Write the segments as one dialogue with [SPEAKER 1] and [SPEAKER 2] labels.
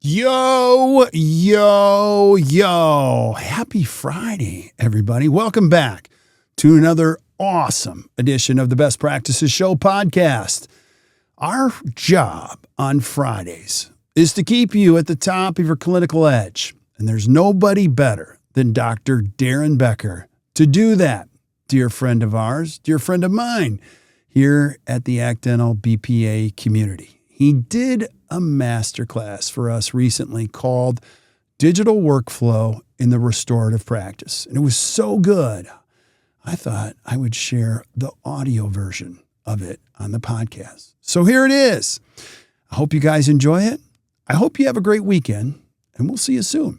[SPEAKER 1] Yo, yo, yo. Happy Friday, everybody. Welcome back to another awesome edition of the Best Practices Show podcast. Our job on Fridays is to keep you at the top of your clinical edge. And there's nobody better than Dr. Daren Becker to do that. Dear friend of ours, dear friend of mine, here at the Dental BPA community. He did a masterclass for us recently called Digital Workflow in the Restorative Practice. And it was so good, I thought I would share the audio version of it on the podcast. So here it is. I hope you guys enjoy it. I hope you have a great weekend, and we'll see you soon.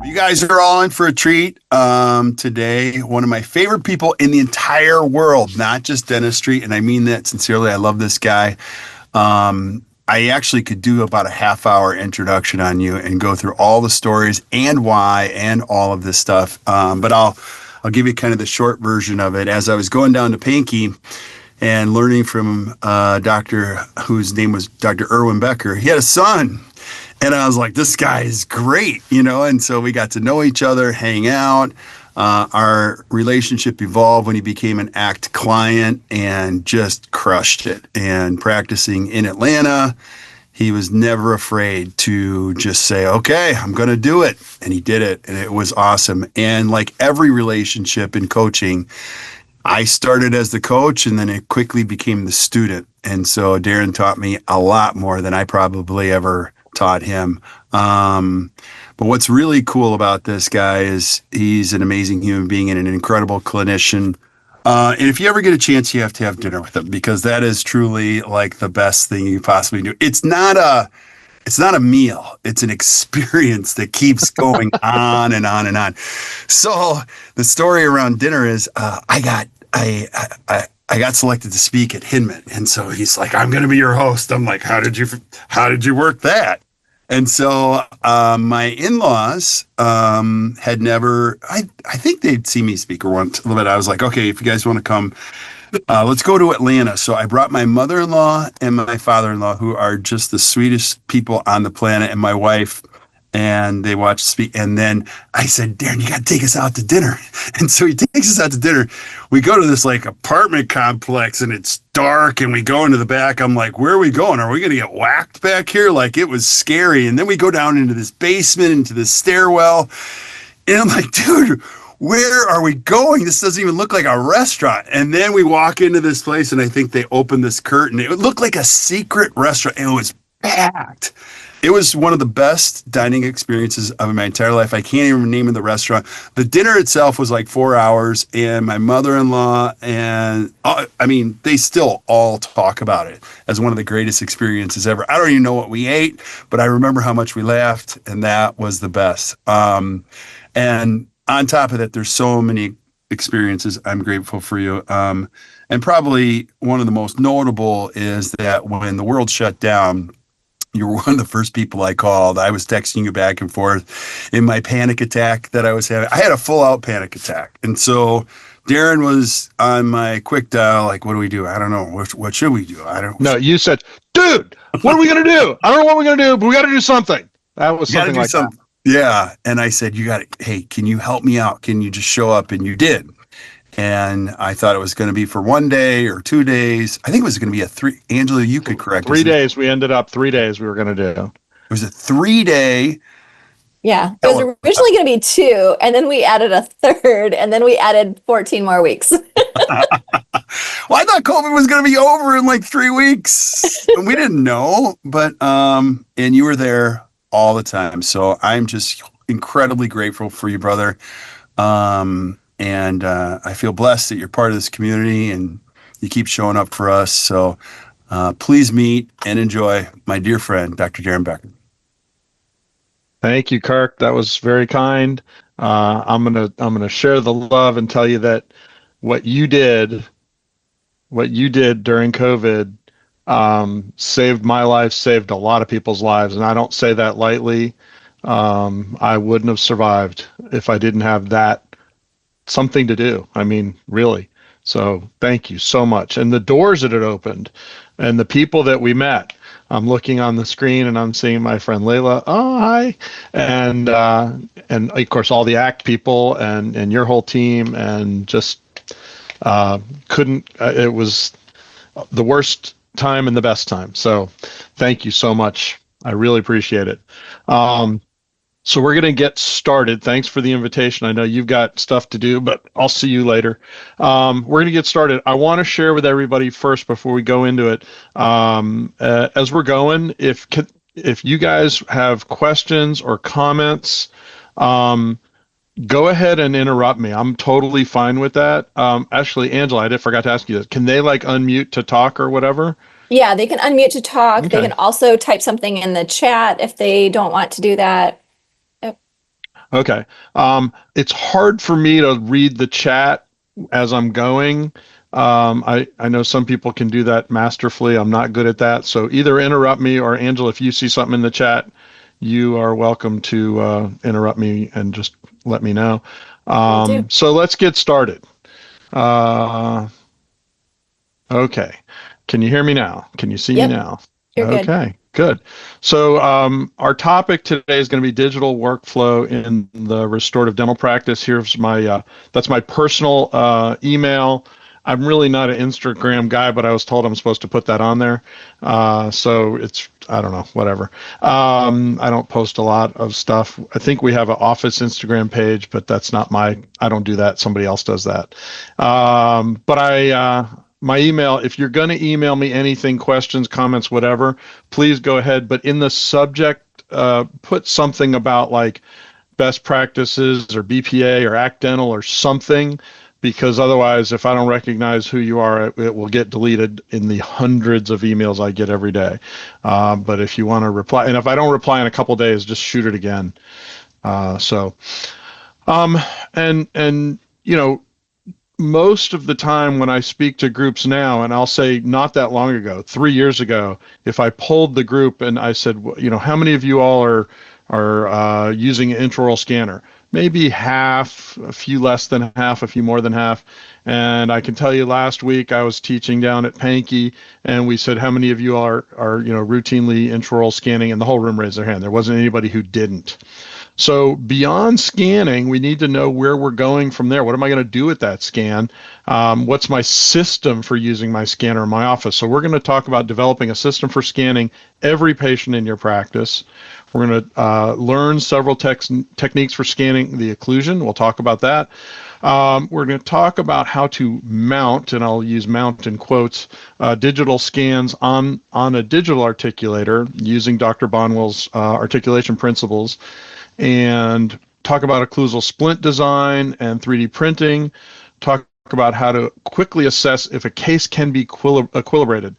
[SPEAKER 1] You guys are all in for a treat today. One of my favorite people in the entire world, not just dentistry, and I mean that sincerely. I love this guy. I actually could do about a half-hour introduction on you and go through all the stories and why and all of this stuff. But I'll give you kind of the short version of it. As I was going down to Pankey and learning from a doctor whose name was Dr. Daren Becker, he had a son. And I was like, this guy is great, and so we got to know each other, hang out. Our relationship evolved when he became an ACT client and just crushed it. And practicing in Atlanta, he was never afraid to just say, okay, I'm going to do it. And he did it. And it was awesome. And like every relationship in coaching, I started as the coach and then it quickly became the student. And so Daren taught me a lot more than I probably ever taught him. But what's really cool about this guy is he's an amazing human being and an incredible clinician. And if you ever get a chance, you have to have dinner with him because that is truly like the best thing you possibly do. It's not a meal. It's an experience that keeps going on and on and on. So the story around dinner is I got selected to speak at Hinman. And so he's like, I'm going to be your host. I'm like, how did you work that? And so my in-laws had never, I think they'd see me speak once a little bit. I was like, okay, if you guys want to come, let's go to Atlanta. So I brought my mother-in-law and my father-in-law, who are just the sweetest people on the planet, and my wife. And they watched speak. And then I said, Daren, you got to take us out to dinner. And so he takes us out to dinner. We go to this like apartment complex and it's dark and we go into the back. I'm like, where are we going? Are we going to get whacked back here? Like it was scary. And then we go down into this basement, into this stairwell. And I'm like, dude, where are we going? This doesn't even look like a restaurant. And then we walk into this place and I think they opened this curtain. It looked like a secret restaurant. It was packed. It was one of the best dining experiences of my entire life. I can't even name the restaurant. The dinner itself was like 4 hours, and my mother-in-law and they still all talk about it as one of the greatest experiences ever. I don't even know what we ate, but I remember how much we laughed, and that was the best. And on top of that, there's so many experiences. I'm grateful for you. And probably one of the most notable is that when the world shut down, you were one of the first people I called. I was texting you back and forth in my panic attack that I was having. I had a full-out panic attack. And so Daren was on my quick dial, like, what do we do? I don't know. What should we do?
[SPEAKER 2] No, you said, dude, what are we going to do? I don't know what we're going to do, but we got to do something. That was something like that.
[SPEAKER 1] Yeah. And I said, hey, can you help me out? Can you just show up? And you did. And I thought it was going to be for 1 day or 2 days. I think it was going to be a 3. Angela, you could correct
[SPEAKER 2] 3 days. We ended up 3 days we were going to do.
[SPEAKER 1] It was a 3-day.
[SPEAKER 3] Yeah. It was originally going to be 2, and then we added a 3rd, and then we added 14 more weeks.
[SPEAKER 1] Well, I thought COVID was going to be over in like 3 weweeks. And we didn't know, but and you were there all the time. So I'm just incredibly grateful for you, brother. And I feel blessed that you're part of this community and you keep showing up for us. So please meet and enjoy my dear friend, Dr. Daren Becker.
[SPEAKER 2] Thank you, Kirk. That was very kind. I'm gonna share the love and tell you that what you did, what you did during COVID, saved my life, saved a lot of people's lives, and I don't say that lightly. I wouldn't have survived if I didn't have that something to do. I mean, really. So thank you so much. And the doors that it opened and the people that we met. I'm looking on the screen and I'm seeing my friend Layla. Oh, hi. And of course all the ACT people and your whole team and just couldn't it was the worst time and the best time. So thank you so much. I really appreciate it. So we're going to get started. Thanks for the invitation. I know you've got stuff to do, but I'll see you later. We're going to get started. I want to share with everybody first before we go into it. As we're going, if you guys have questions or comments, go ahead and interrupt me. I'm totally fine with that. Actually, Angela, I forgot to ask you this. Can they like unmute to talk or whatever?
[SPEAKER 3] Yeah, they can unmute to talk. They
[SPEAKER 2] Okay.
[SPEAKER 3] can also type something in the chat if they don't want to do that.
[SPEAKER 2] Okay. It's hard for me to read the chat as I'm going. I know some people can do that masterfully. I'm not good at that. So either interrupt me or Angela, if you see something in the chat, you are welcome to interrupt me and just let me know.
[SPEAKER 3] Will do.
[SPEAKER 2] So let's get started. Okay. Can you hear me now? Can you see
[SPEAKER 3] Yep.
[SPEAKER 2] me now?
[SPEAKER 3] You're good.
[SPEAKER 2] Okay, good. So our topic today is going to be digital workflow in the restorative dental practice. Here's my that's my personal email. I'm really not an Instagram guy, but I was told I'm supposed to put that on there. So it's, I don't know, whatever. I don't post a lot of stuff. I think we have an office Instagram page, but that's not I don't do that. Somebody else does that. But my email, if you're going to email me anything, questions, comments, whatever, please go ahead. But in the subject, put something about like best practices or BPA or ACT Dental or something, because otherwise, if I don't recognize who you are, it will get deleted in the hundreds of emails I get every day. But if you want to reply, and if I don't reply in a couple days, just shoot it again. And you know, most of the time when I speak to groups now, and I'll say not that long ago, 3 years ago, if I polled the group and I said, you know, how many of you all are using an intraoral scanner? Maybe half, a few less than half, a few more than half. And I can tell you last week I was teaching down at Pankey and we said, how many of you are routinely intraoral scanning? And the whole room raised their hand. There wasn't anybody who didn't. So beyond scanning, we need to know where we're going from there. What am I going to do with that scan? What's my system for using my scanner in my office? So we're going to talk about developing a system for scanning every patient in your practice. We're going to learn several techniques for scanning the occlusion. We'll talk about that. We're going to talk about how to mount, and I'll use mount in quotes, digital scans on a digital articulator using Dr. Bonwell's articulation principles, and talk about occlusal splint design and 3D printing, talk about how to quickly assess if a case can be equilibrated.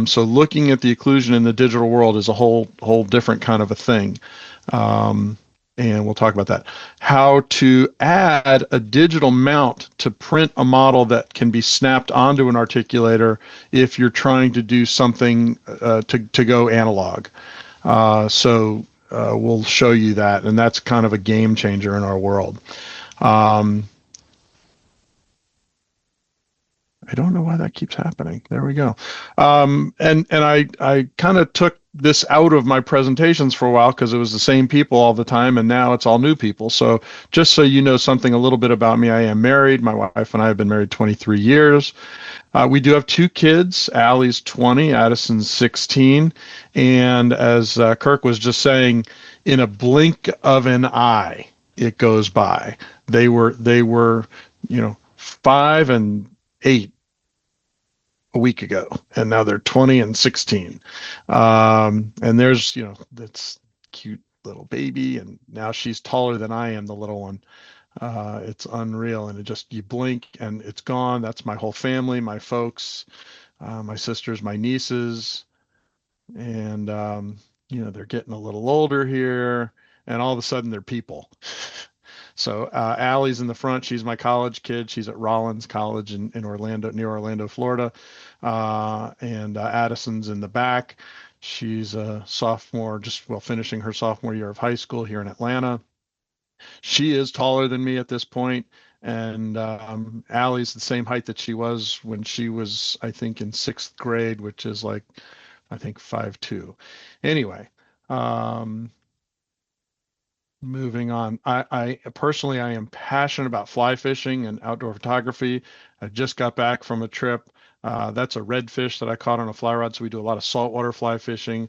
[SPEAKER 2] So looking at the occlusion in the digital world is a whole different kind of a thing. And we'll talk about that. How to add a digital mount to print a model that can be snapped onto an articulator if you're trying to do something to go analog. We'll show you that, and that's kind of a game changer in our world. I don't know why that keeps happening. There we go. And I kind of took this out of my presentations for a while because it was the same people all the time, and now it's all new people. So just so you know something a little bit about me, I am married. My wife and I have been married 23 years. We do have 2 kids. Allie's 20, Addison's 16. And as Kirk was just saying, in a blink of an eye, it goes by. They were 5 and 8 a week ago, and now they're 20 and 16. And there's, that's cute little baby, and now she's taller than I am, the little one. It's unreal, and you blink and it's gone. That's my whole family, my folks, my sisters, my nieces, and they're getting a little older here. and all of a sudden they're people. So Allie's in the front. She's my college kid. She's at Rollins College in Orlando, near Orlando, Florida. And Addison's in the back. She's a sophomore, finishing her sophomore year of high school here in Atlanta. She is taller than me at this point, and Allie's the same height that she was when she was, I think, in sixth grade, which is like, I think 5'2". Anyway, moving on. I personally, I am passionate about fly fishing and outdoor photography. I just got back from a trip. That's a redfish that I caught on a fly rod. So we do a lot of saltwater fly fishing.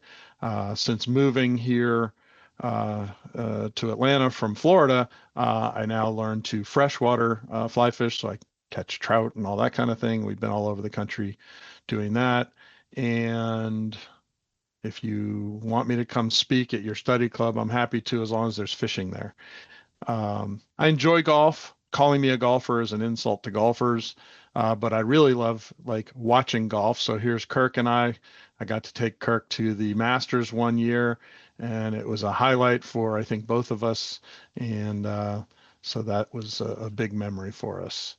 [SPEAKER 2] Since moving here to Atlanta from Florida, I now learned to freshwater fly fish. So I catch trout and all that kind of thing. We've been all over the country doing that. And if you want me to come speak at your study club, I'm happy to, as long as there's fishing there. I enjoy golf. Calling me a golfer is an insult to golfers, but I really love like watching golf. So here's Kirk and I got to take Kirk to the Masters one year, and it was a highlight for, I think, both of us. And so that was a big memory for us.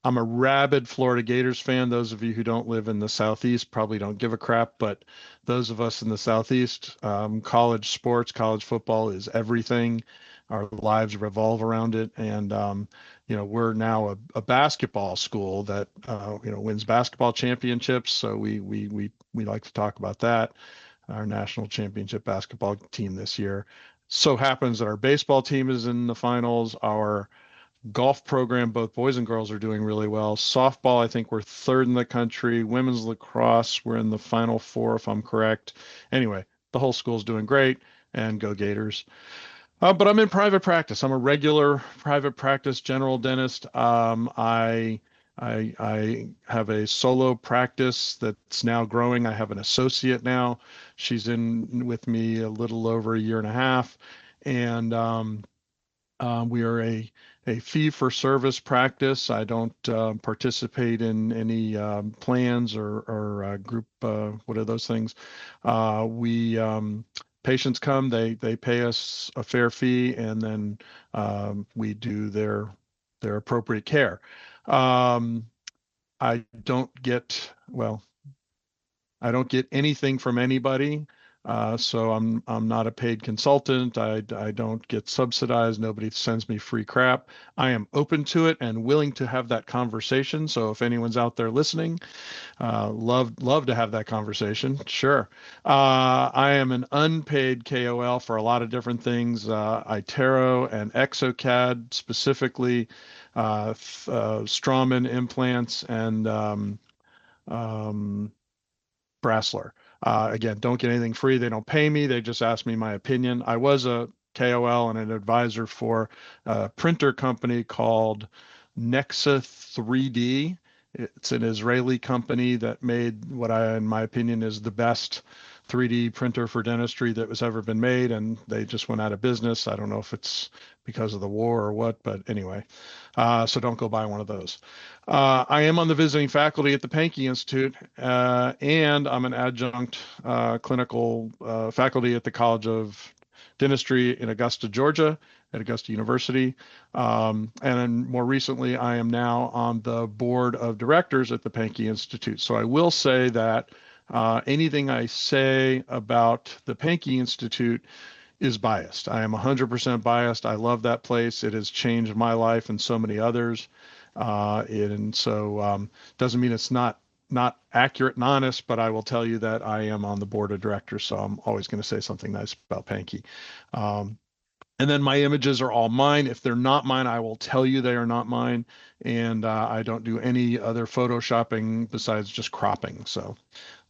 [SPEAKER 2] I'm a rabid Florida Gators fan. Those of you who don't live in the Southeast probably don't give a crap, but those of us in the Southeast, college sports, college football is everything. Our lives revolve around it. And, we're now a basketball school that, wins basketball championships. So we like to talk about that. Our national championship basketball team this year. So happens that our baseball team is in the finals. Our golf program, both boys and girls, are doing really well. Softball, I think we're third in the country. Women's lacrosse, we're in the final four, if I'm correct. Anyway, the whole school's doing great, and go Gators. But I'm in private practice. I'm a regular private practice general dentist. I have a solo practice that's now growing. I have an associate now. She's in with me a little over a year and a half, and we are a fee-for-service practice. I don't participate in any plans or group, what are those things? Patients come, they pay us a fair fee, and then we do their appropriate care. I don't get anything from anybody. So I'm not a paid consultant. I don't get subsidized. Nobody sends me free crap. I am open to it and willing to have that conversation. So if anyone's out there listening, love to have that conversation. Sure. I am an unpaid KOL for a lot of different things. iTero and ExoCAD specifically, Straumann implants, and Brasseler. Again, don't get anything free. They don't pay me. They just ask me my opinion. I was a KOL and an advisor for a printer company called Nexa 3D. It's an Israeli company that made what in my opinion, is the best 3D printer for dentistry that was ever been made, and they just went out of business. I don't know if it's because of the war or what, but anyway, so don't go buy one of those. I am on the visiting faculty at the Pankey Institute, and I'm an adjunct clinical faculty at the College of Dentistry in Augusta, Georgia, at Augusta University. And then more recently, I am now on the board of directors at the Pankey Institute. So I will say that anything I say about the Pankey Institute is biased. I am 100% biased. I love that place. It has changed my life and so many others. And so doesn't mean it's not accurate and honest, but I will tell you that I am on the board of directors, so I'm always going to say something nice about Pankey. And then my images are all mine. If they're not mine, I will tell you they are not mine. And I don't do any other photoshopping besides just cropping. So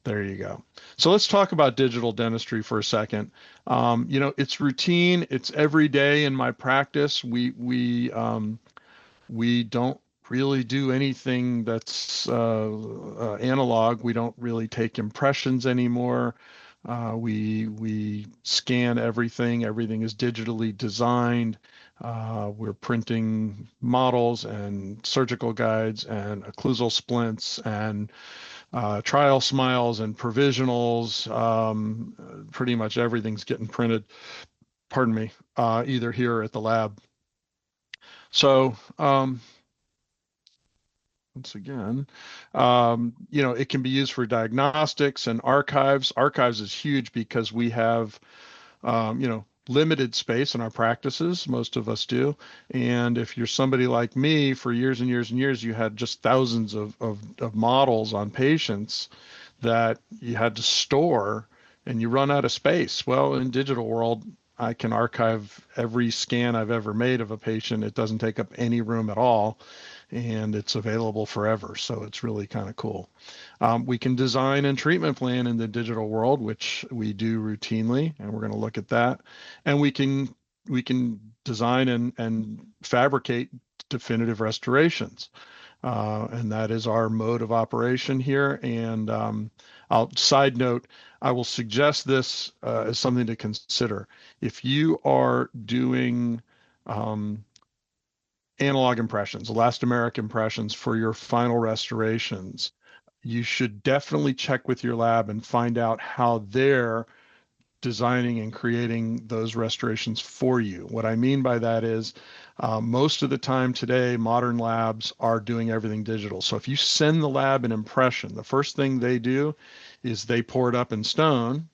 [SPEAKER 2] there you go. So let's talk about digital dentistry for a second. It's routine. It's every day in my practice. We don't really do anything that's analog. We don't really take impressions anymore. We scan everything. Everything is digitally designed. We're printing models and surgical guides and occlusal splints and trial smiles and provisionals. Pretty much everything's getting printed, pardon me, either here or at the lab. So, once again, it can be used for diagnostics and archives. Archives is huge because we have, limited space in our practices. Most of us do. And if you're somebody like me, for years and years and years, you had just thousands of models on patients that you had to store, and you run out of space. Well, in digital world, I can archive every scan I've ever made of a patient. It doesn't take up any room at all, and it's available forever. So it's really kind of cool. We can design and treatment plan in the digital world, which we do routinely, and we're going to look at that. And we can design and fabricate definitive restorations. And that is our mode of operation here. And I'll side note, I will suggest this as something to consider. If you are doing analog impressions, elastomeric impressions for your final restorations, you should definitely check with your lab and find out how they're designing and creating those restorations for you. What I mean by that is most of the time today, modern labs are doing everything digital. So if you send the lab an impression, the first thing they do is they pour it up in stone,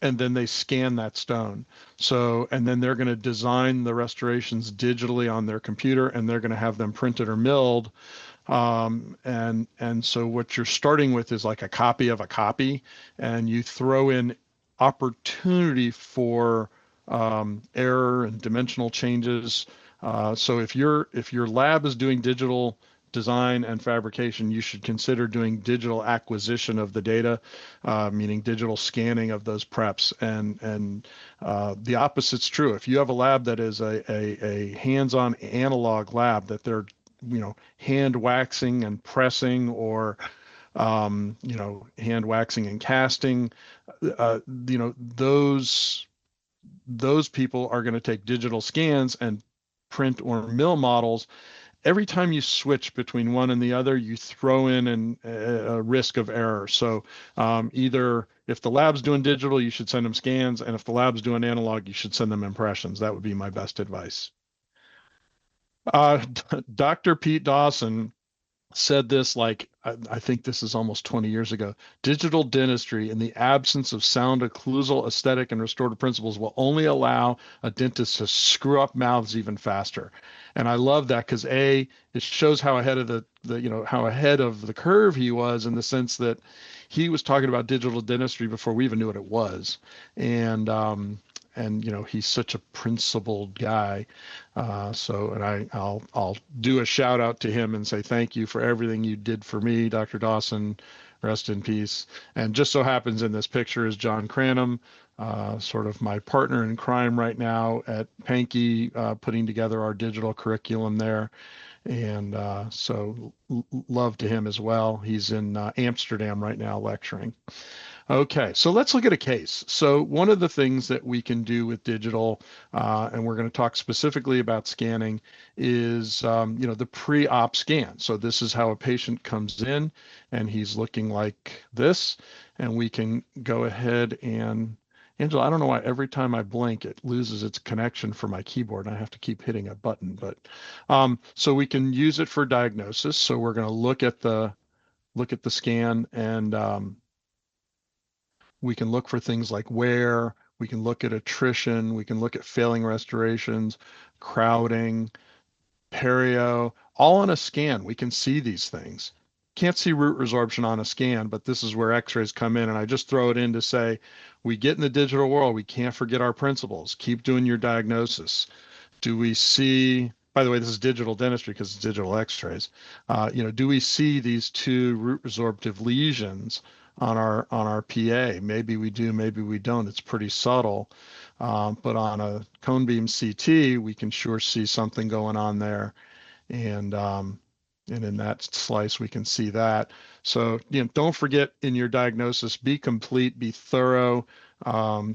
[SPEAKER 2] and then they scan that stone. So, and then they're going to design the restorations digitally on their computer, and they're going to have them printed or milled. And so what you're starting with is like a copy of a copy, and you throw in opportunity for error and dimensional changes. So if your lab is doing digital design and fabrication, you should consider doing digital acquisition of the data, meaning digital scanning of those preps. And the opposite's true. If you have a lab that is a hands-on analog lab that they're hand waxing and pressing, or hand waxing and casting, those people are going to take digital scans and print or mill models. Every time you switch between one and the other, you throw in a risk of error. So either if the lab's doing digital, you should send them scans, and if the lab's doing analog, you should send them impressions. That would be my best advice. Dr. Pete Dawson said this, like, I think this is almost 20 years ago. Digital dentistry, in the absence of sound occlusal, aesthetic, and restorative principles, will only allow a dentist to screw up mouths even faster. And I love that because it shows how ahead of how ahead of the curve he was, in the sense that he was talking about digital dentistry before we even knew what it was. And he's such a principled guy. I'll do a shout out to him and say thank you for everything you did for me, Dr. Dawson. Rest in peace. And just so happens in this picture is John Cranham, sort of my partner in crime right now at Pankey, putting together our digital curriculum there. And so love to him as well. He's in Amsterdam right now lecturing. Okay, so let's look at a case. So one of the things that we can do with digital, and we're going to talk specifically about scanning, is the pre-op scan. So this is how a patient comes in, and he's looking like this, and we can go ahead and, Angela, I don't know why every time I blink it loses its connection for my keyboard, and I have to keep hitting a button. But so we can use it for diagnosis. So we're going to look at the scan, and we can look for things like wear, we can look at attrition, we can look at failing restorations, crowding, perio, all on a scan. We can see these things. Can't see root resorption on a scan, but this is where x-rays come in, and I just throw it in to say, we get in the digital world, we can't forget our principles. Keep doing your diagnosis. Do we see, by the way, this is digital dentistry because it's digital x-rays. Do we see these two root resorptive lesions on our PA? Maybe we do, maybe we don't. It's pretty subtle. But on a cone beam CT, we can sure see something going on there. And in that slice, we can see that. So, don't forget in your diagnosis, be complete, be thorough,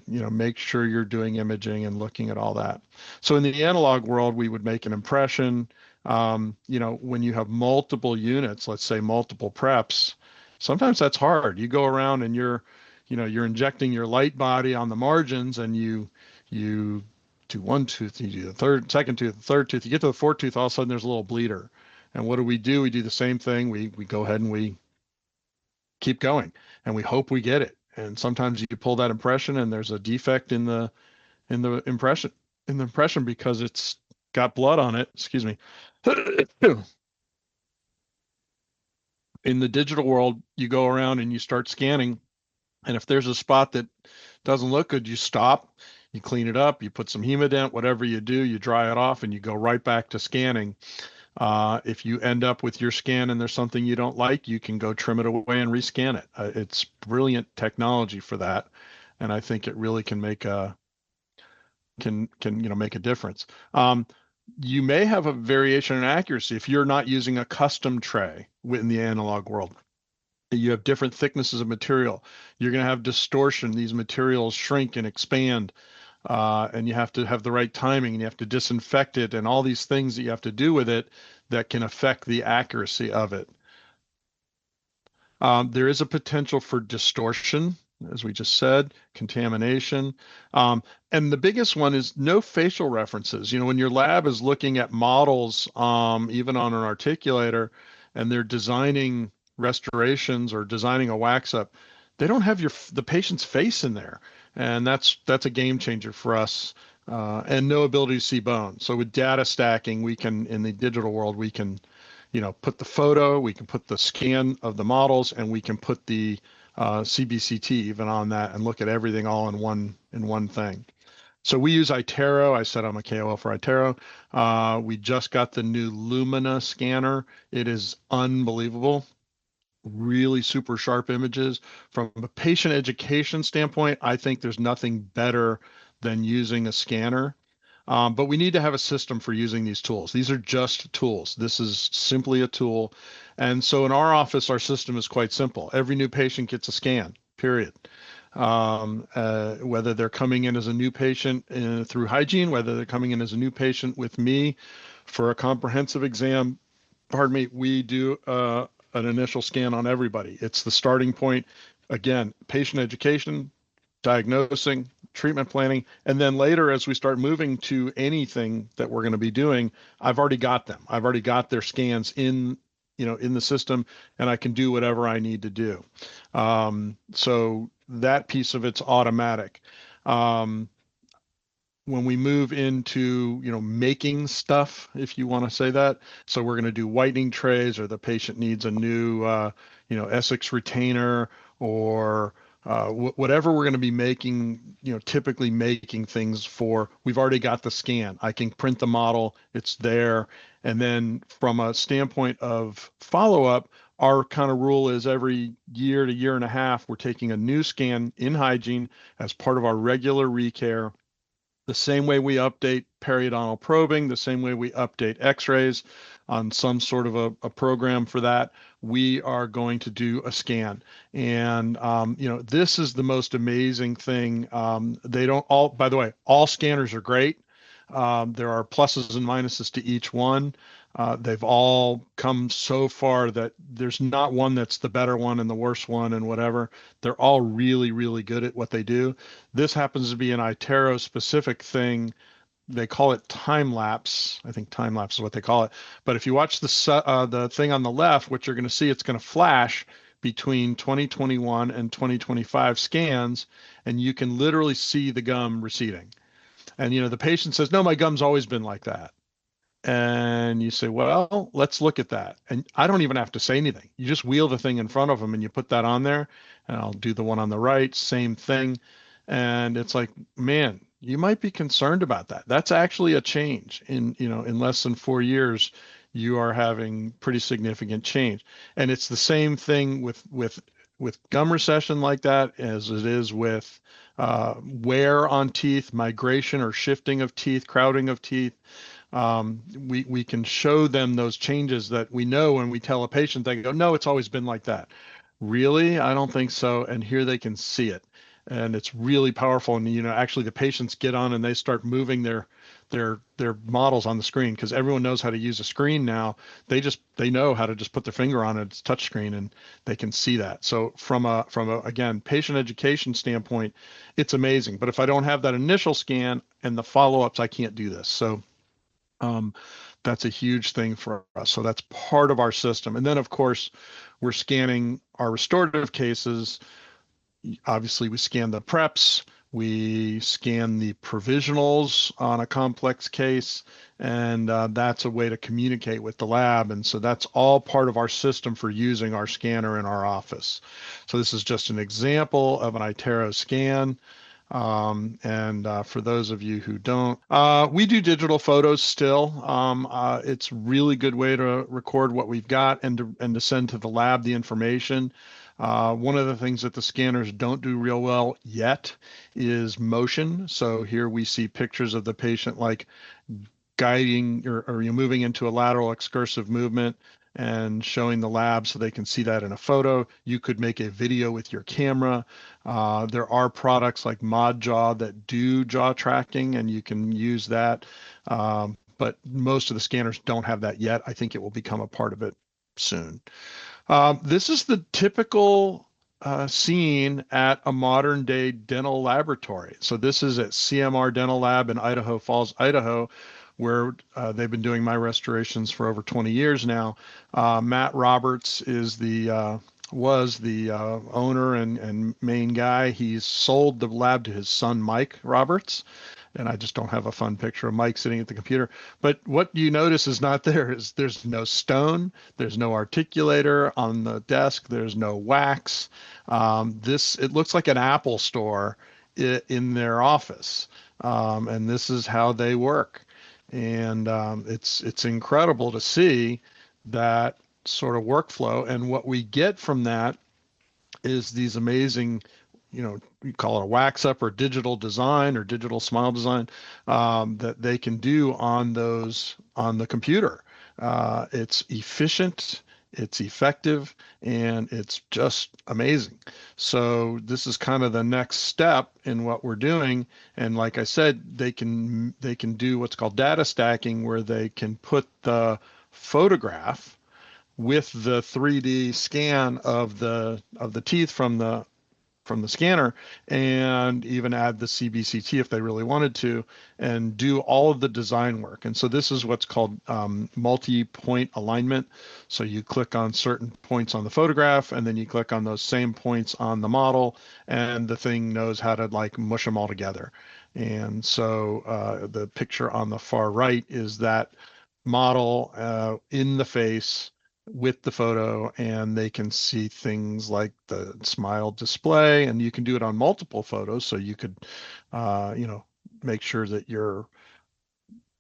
[SPEAKER 2] make sure you're doing imaging and looking at all that. So in the analog world, we would make an impression. When you have multiple units, let's say multiple preps, Sometimes that's hard. You go around and you're injecting your light body on the margins, and you do one tooth, you do the second tooth, the third tooth, you get to the fourth tooth, all of a sudden there's a little bleeder. And what do? We do the same thing. We go ahead and we keep going, and we hope we get it. And sometimes you pull that impression and there's a defect in the impression because it's got blood on it. Excuse me. In the digital world, you go around and you start scanning, and if there's a spot that doesn't look good, you stop, you clean it up, you put some hemodent, whatever you do, you dry it off, and you go right back to scanning. If you end up with your scan and there's something you don't like, you can go trim it away and rescan it. It's brilliant technology for that, and I think it really can make a make a difference. You may have a variation in accuracy if you're not using a custom tray in the analog world. You have different thicknesses of material. You're going to have distortion. These materials shrink and expand, and you have to have the right timing, and you have to disinfect it, and all these things that you have to do with it that can affect the accuracy of it. There is a potential for distortion, as we just said, contamination. And the biggest one is no facial references. When your lab is looking at models, even on an articulator, and they're designing restorations or designing a wax up, they don't have the patient's face in there. And that's a game changer for us, and no ability to see bone. So with data stacking, we can, in the digital world, we can, put the photo, we can put the scan of the models, and we can put the CBCT even on that and look at everything all in one thing. So we use iTero. I said I'm a KOL for iTero. We just got the new Lumina scanner. It is unbelievable. Really super sharp images. From a patient education standpoint, I think there's nothing better than using a scanner. But we need to have a system for using these tools. These are just tools. This is simply a tool. And so in our office, our system is quite simple. Every new patient gets a scan, period. Whether they're coming in as a new patient through hygiene, whether they're coming in as a new patient with me for a comprehensive exam, we do an initial scan on everybody. It's the starting point. Again, patient education, diagnosing, treatment planning, and then later, as we start moving to anything that we're going to be doing, I've already got them. I've already got their scans in the system, and I can do whatever I need to do. So that piece of it's automatic. When we move into, making stuff, if you want to say that, so we're going to do whitening trays, or the patient needs a new, Essex retainer, or whatever we're going to be making, typically making things for, we've already got the scan. I can print the model, it's there. And then from a standpoint of follow-up, our kind of rule is every year to year and a half, we're taking a new scan in hygiene as part of our regular recare. The same way we update periodontal probing, the same way we update x-rays on some sort of a program for that, we are going to do a scan. And, this is the most amazing thing. By the way, all scanners are great. There are pluses and minuses to each one. They've all come so far that there's not one that's the better one and the worst one and whatever. They're all really, really good at what they do. This happens to be an iTero specific thing. They call it time lapse. I think time lapse is what they call it. But if you watch the thing on the left, what you're going to see, it's going to flash between 2021 and 2025 scans, and you can literally see the gum receding. And, the patient says, no, my gum's always been like that. And you say, well, let's look at that. And I don't even have to say anything. You just wheel the thing in front of them and you put that on there, and I'll do the one on the right, same thing. And it's like, man, you might be concerned about that. That's actually a change in less than 4 years, you are having pretty significant change. And it's the same thing with gum recession like that as it is with wear on teeth, migration or shifting of teeth, crowding of teeth. We can show them those changes that we know when we tell a patient, they go, no, it's always been like that. Really? I don't think so. And here they can see it. And it's really powerful. And, actually the patients get on and they start moving their their models on the screen, because everyone knows how to use a screen now. They know how to just put their finger on its touch screen and they can see that. So from a again, patient education standpoint, it's amazing. But if I don't have that initial scan and the follow-ups, I can't do this. So that's a huge thing for us. So that's part of our system. And then of course, we're scanning our restorative cases. Obviously, we scan the preps, we scan the provisionals on a complex case, and that's a way to communicate with the lab. And so that's all part of our system for using our scanner in our office. So this is just an example of an iTero scan. For those of you who don't, we do digital photos still. It's a really good way to record what we've got and to send to the lab the information. One of the things that the scanners don't do real well yet is motion. So here we see pictures of the patient like guiding or you're moving into a lateral excursive movement and showing the lab so they can see that in a photo. You could make a video with your camera. There are products like ModJaw that do jaw tracking, and you can use that. But most of the scanners don't have that yet. I think it will become a part of it soon. This is the typical scene at a modern day dental laboratory. So this is at CMR Dental Lab in Idaho Falls, Idaho, where they've been doing my restorations for over 20 years now. Matt Roberts is was the owner and main guy. He's sold the lab to his son, Mike Roberts. And I just don't have a fun picture of Mike sitting at the computer. But what you notice is not there is there's no stone, there's no articulator on the desk, there's no wax. It looks like an Apple store in their office. And this is how they work. And it's incredible to see that sort of workflow. And what we get from that is these amazing, you call it a wax up or digital design or digital smile design that they can do on the computer. It's efficient, it's effective, and it's just amazing. So this is kind of the next step in what we're doing. And like I said, they can do what's called data stacking, where they can put the photograph with the 3D scan of the teeth from the scanner, and even add the CBCT if they really wanted to, and do all of the design work. And so this is what's called multi-point alignment. So you click on certain points on the photograph, and then you click on those same points on the model, and the thing knows how to like mush them all together. And so the picture on the far right is that model in the face with the photo, and they can see things like the smile display, and you can do it on multiple photos. So you could, make sure that your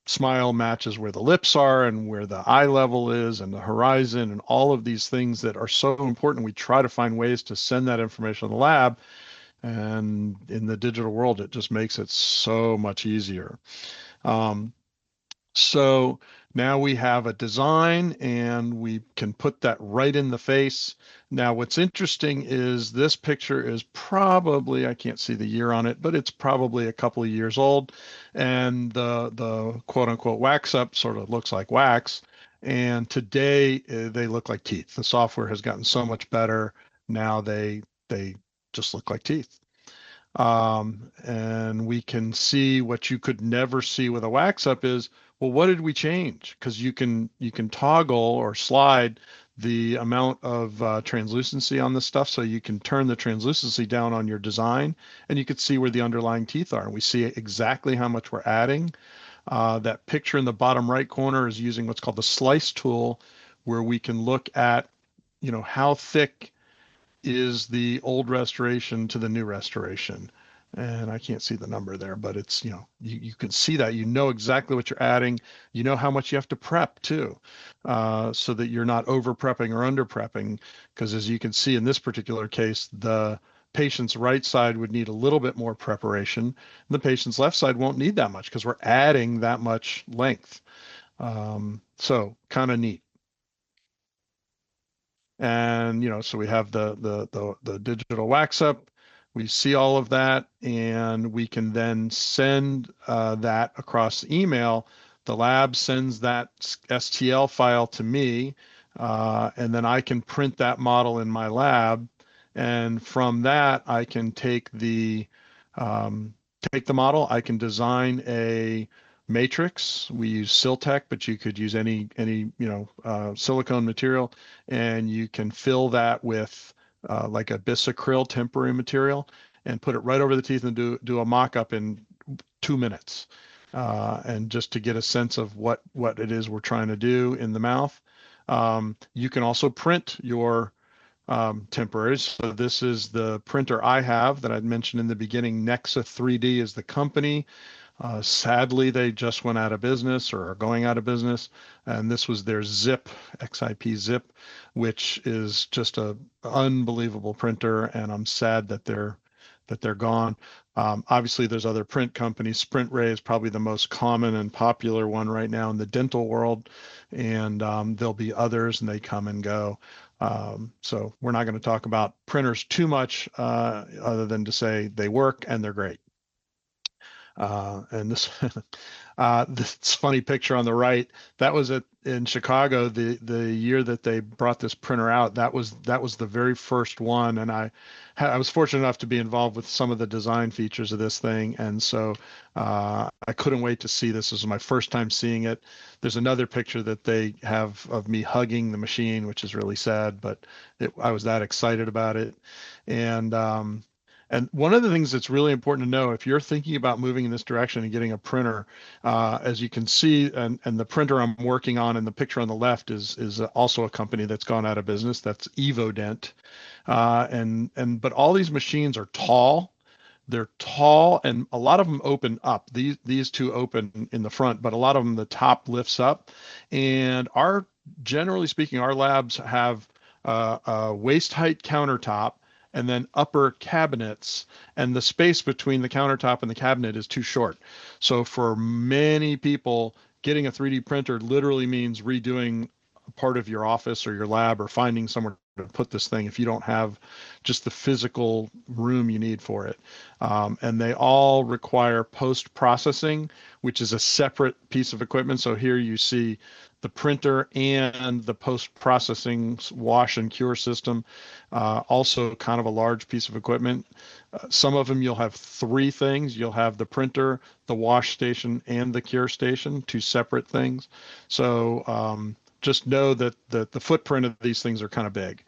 [SPEAKER 2] smile matches where the lips are and where the eye level is and the horizon and all of these things that are so important. We try to find ways to send that information to the lab, and in the digital world, it just makes it so much easier. So now we have a design, and we can put that right in the face. Now, what's interesting is this picture is probably, I can't see the year on it, but it's probably a couple of years old. And the quote unquote wax up sort of looks like wax. And today they look like teeth. The software has gotten so much better. Now they just look like teeth. And we can see what you could never see with a wax up is, well, what did we change? Because you can toggle or slide the amount of translucency on this stuff, so you can turn the translucency down on your design, and you could see where the underlying teeth are. And we see exactly how much we're adding. That picture in the bottom right corner is using what's called the slice tool, where we can look at, how thick is the old restoration to the new restoration. And I can't see the number there, but it's, you can see that, exactly what you're adding, how much you have to prep too, so that you're not over prepping or under prepping. Because as you can see in this particular case, the patient's right side would need a little bit more preparation. And the patient's left side won't need that much because we're adding that much length. So kind of neat. And, so we have the digital wax up. We see all of that, and we can then send that across email. The lab sends that STL file to me, and then I can print that model in my lab. And from that, I can um, take the model. I can design a matrix. We use Siltec, but you could use any silicone material, and you can fill that with like a bisacryl temporary material and put it right over the teeth and do a mock-up in 2 minutes. And just to get a sense of what it is we're trying to do in the mouth. You can also print your temporaries. So this is the printer I have that I'd mentioned in the beginning. Nexa 3D is the company. Sadly, they just went out of business or are going out of business. And this was their Zip, XIP Zip, which is just a unbelievable printer. And I'm sad that they're gone. Obviously, there's other print companies. Sprint Ray is probably the most common and popular one right now in the dental world. And there'll be others, and they come and go. So we're not going to talk about printers too much other than to say they work and they're great. And this this funny picture on the right, that was in Chicago the year that they brought this printer out. That was the very first one, and I was fortunate enough to be involved with some of the design features of this thing, and so I couldn't wait to see this. This was my first time seeing it. There's another picture that they have of me hugging the machine, which is really sad, but I was that excited about it. And one of the things that's really important to know, if you're thinking about moving in this direction and getting a printer, as you can see, and the printer I'm working on in the picture on the left is also a company that's gone out of business. That's EvoDent. But all these machines are tall. They're tall, and a lot of them open up. These two open in the front, but a lot of them, the top lifts up. And generally speaking, our labs have a waist height countertop and then upper cabinets, and the space between the countertop and the cabinet is too short. So for many people, getting a 3D printer literally means redoing a part of your office or your lab or finding somewhere to put this thing if you don't have just the physical room you need for it. And they all require post-processing, which is a separate piece of equipment. So here you see the printer and the post-processing wash and cure system, also kind of a large piece of equipment. Some of them you'll have three things. You'll have the printer, the wash station, and the cure station, two separate things. So just know that the footprint of these things are kind of big.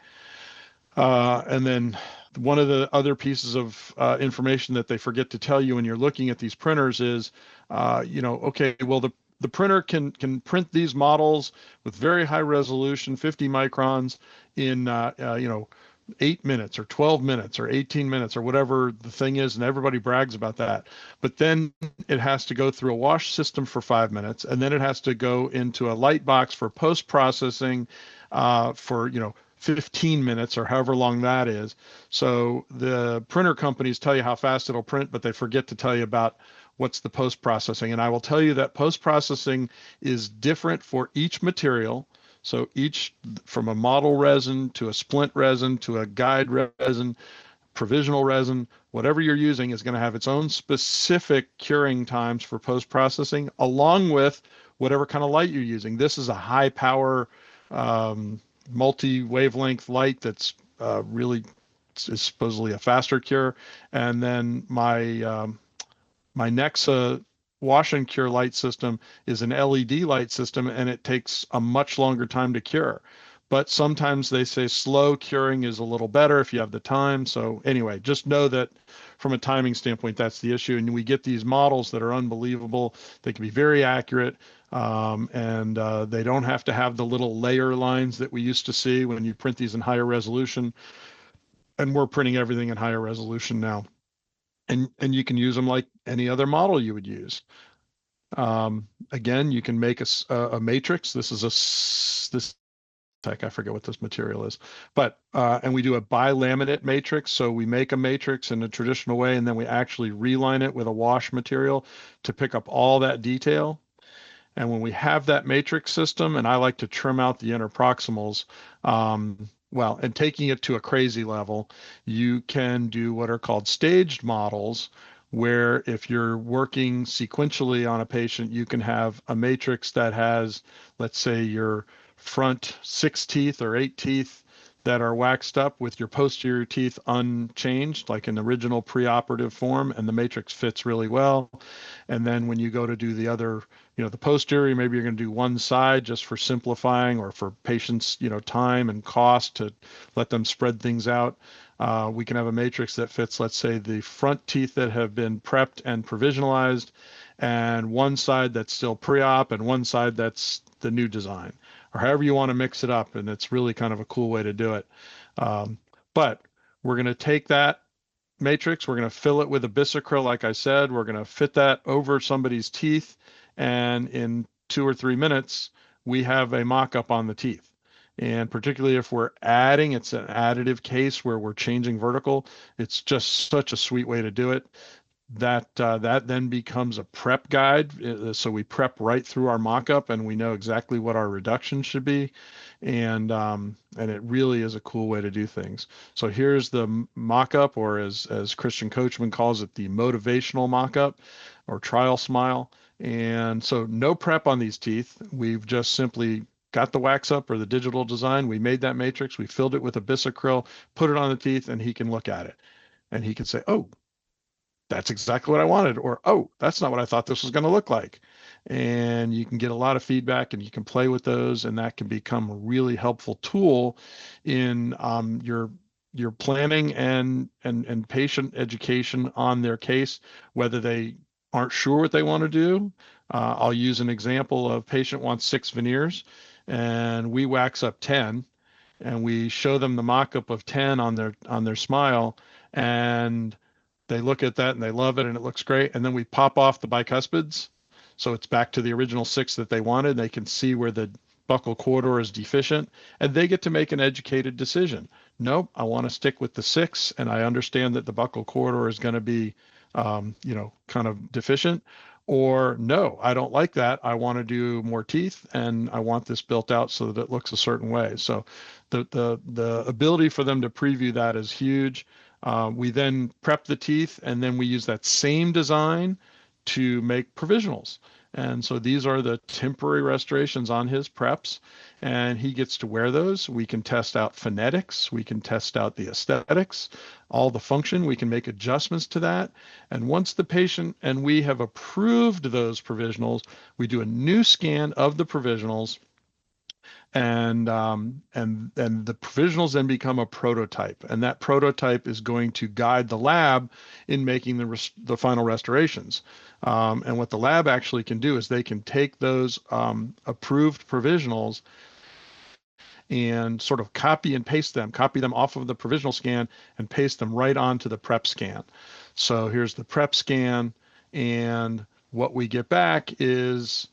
[SPEAKER 2] And then one of the other pieces of information that they forget to tell you when you're looking at these printers is, okay, well, the printer can print these models with very high resolution, 50 microns in 8 minutes or 12 minutes or 18 minutes or whatever the thing is, and everybody brags about that. But then it has to go through a wash system for 5 minutes, and then it has to go into a light box for post-processing for 15 minutes or however long that is. So the printer companies tell you how fast it'll print, but they forget to tell you about what's the post-processing. And I will tell you that post-processing is different for each material. So each, from a model resin to a splint resin to a guide resin, provisional resin, whatever you're using is going to have its own specific curing times for post-processing, along with whatever kind of light you're using. This is a high power multi-wavelength light that's really is supposedly a faster cure. And then my Nexa wash and cure light system is an LED light system, and it takes a much longer time to cure. But sometimes they say slow curing is a little better if you have the time. So anyway, just know that from a timing standpoint, that's the issue. And we get these models that are unbelievable. They can be very accurate, and they don't have to have the little layer lines that we used to see when you print these in higher resolution. And we're printing everything in higher resolution now. And you can use them like any other model you would use. Again, you can make a matrix. This is this tech. I forget what this material is, but and we do a bilaminate matrix. So we make a matrix in a traditional way, and then we actually reline it with a wash material to pick up all that detail. And when we have that matrix system, and I like to trim out the interproximals, well, and taking it to a crazy level, you can do what are called staged models, where if you're working sequentially on a patient, you can have a matrix that has, let's say, your front 6 teeth or 8 teeth that are waxed up with your posterior teeth unchanged, like in original preoperative form, and the matrix fits really well. And then when you go to do the other, the posterior, maybe you're going to do one side just for simplifying or for patients, time and cost to let them spread things out. We can have a matrix that fits, let's say, the front teeth that have been prepped and provisionalized, and one side that's still pre-op and one side that's the new design, or however you want to mix it up. And it's really kind of a cool way to do it. But we're going to take that matrix, we're going to fill it with a bisacryl, like I said, we're going to fit that over somebody's teeth, and in 2 or 3 minutes, we have a mock-up on the teeth. And particularly if we're adding, it's an additive case where we're changing vertical, it's just such a sweet way to do it. That then becomes a prep guide. So we prep right through our mock-up, and we know exactly what our reduction should be. And it really is a cool way to do things. So here's the mock-up, or as Christian Coachman calls it, the motivational mock-up or trial smile. And so no prep on these teeth. We've just simply got the wax up or the digital design. We made that matrix. We filled it with a bisacryl, put it on the teeth, and he can look at it. And he can say, oh, that's exactly what I wanted, or, oh, that's not what I thought this was going to look like. And you can get a lot of feedback, and you can play with those, and that can become a really helpful tool in your planning and patient education on their case, whether they aren't sure what they want to do. I'll use an example of patient wants 6 veneers, and we wax up 10, and we show them the mock-up of 10 on their smile, and they look at that and they love it and it looks great. And then we pop off the bicuspids. So it's back to the original 6 that they wanted. They can see where the buccal corridor is deficient, and they get to make an educated decision. Nope, I want to stick with the 6, and I understand that the buccal corridor is going to be, kind of deficient. Or no, I don't like that. I want to do more teeth, and I want this built out so that it looks a certain way. So the ability for them to preview that is huge. We then prep the teeth, and then we use that same design to make provisionals. And so these are the temporary restorations on his preps, and he gets to wear those. We can test out phonetics. We can test out the aesthetics, all the function. We can make adjustments to that. And once the patient and we have approved those provisionals, we do a new scan of the provisionals, and the provisionals then become a prototype, and that prototype is going to guide the lab in making the final restorations. And what the lab actually can do is they can take those approved provisionals and sort of copy them off of the provisional scan and paste them right onto the prep scan. So here's the prep scan, and what we get back is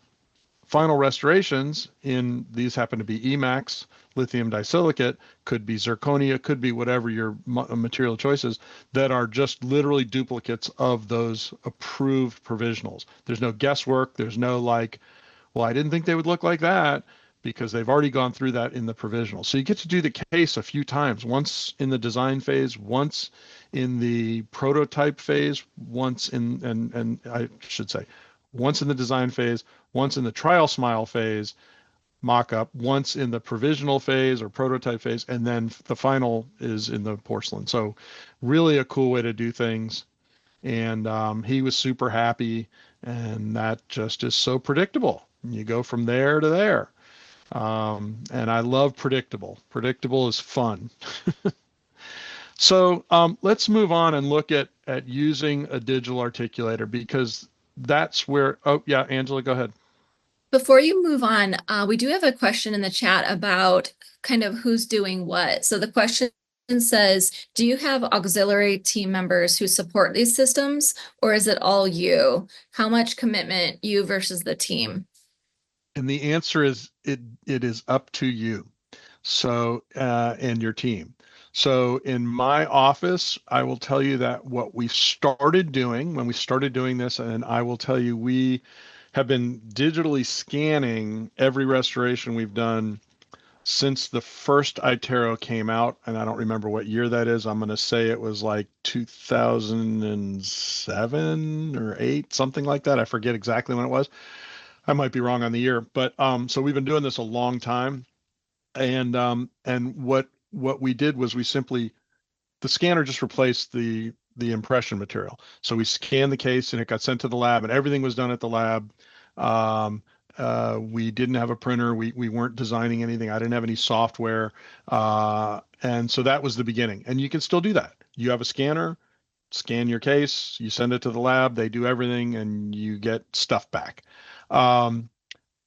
[SPEAKER 2] final restorations in, these happen to be Emax, lithium disilicate, could be zirconia, could be whatever your material choices, that are just literally duplicates of those approved provisionals. There's no guesswork. There's no like, well, I didn't think they would look like that, because they've already gone through that in the provisional. So you get to do the case a few times, once in the design phase, once in the prototype phase, once in, and I should say, once in the design phase, once in the trial smile phase, mock-up, once in the provisional phase or prototype phase, and then the final is in the porcelain. So really a cool way to do things. And he was super happy, and that just is so predictable. You go from there to there. And I love predictable. Predictable is fun. So let's move on and look at using a digital articulator, because that's where, oh yeah, Angela, go ahead.
[SPEAKER 3] Before you move on, we do have a question in the chat about kind of who's doing what. So the question says, do you have auxiliary team members who support these systems, or is it all you? How much commitment you versus the team?
[SPEAKER 2] And the answer is it is up to you. So, and your team. So in my office, I will tell you that what we started doing when we started doing this, and I will tell you, we have been digitally scanning every restoration we've done since the first iTero came out, and I don't remember what year that is. I'm going to say it was like 2007 or 8, something like that. I forget exactly when it was. I might be wrong on the year, but so we've been doing this a long time. And what we did was the scanner just replaced the impression material. So we scanned the case and it got sent to the lab, and everything was done at the lab. Um, we didn't have a printer. We weren't designing anything. I didn't have any software. And so that was the beginning. And you can still do that. You have a scanner, scan your case, you send it to the lab, they do everything, and you get stuff back.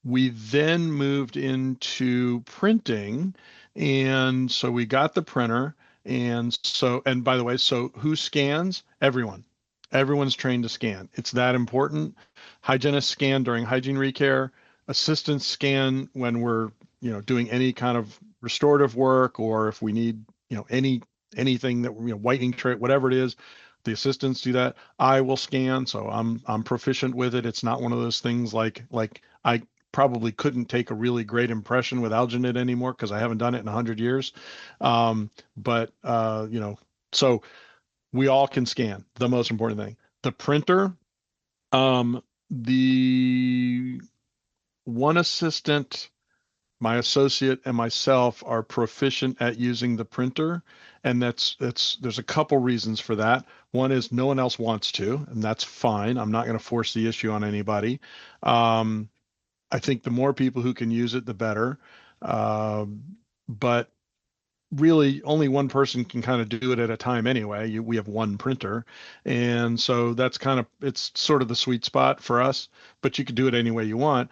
[SPEAKER 2] We then moved into printing, and so we got the printer. And by the way, so who scans? Everyone. Everyone's trained to scan. It's that important. Hygienists scan during hygiene recare. Assistants scan when we're, doing any kind of restorative work, or if we need, anything that, whitening tray, whatever it is, the assistants do that. I will scan, so I'm proficient with it. It's not one of those things like I probably couldn't take a really great impression with alginate anymore because I haven't done it in 100 years. But so we all can scan. The most important thing, the printer, the one assistant, my associate, and myself are proficient at using the printer. And there's a couple reasons for that. One is no one else wants to, and that's fine. I'm not going to force the issue on anybody. I think the more people who can use it, the better. But really, only one person can kind of do it at a time anyway. We have one printer. And so it's sort of the sweet spot for us, but you can do it any way you want.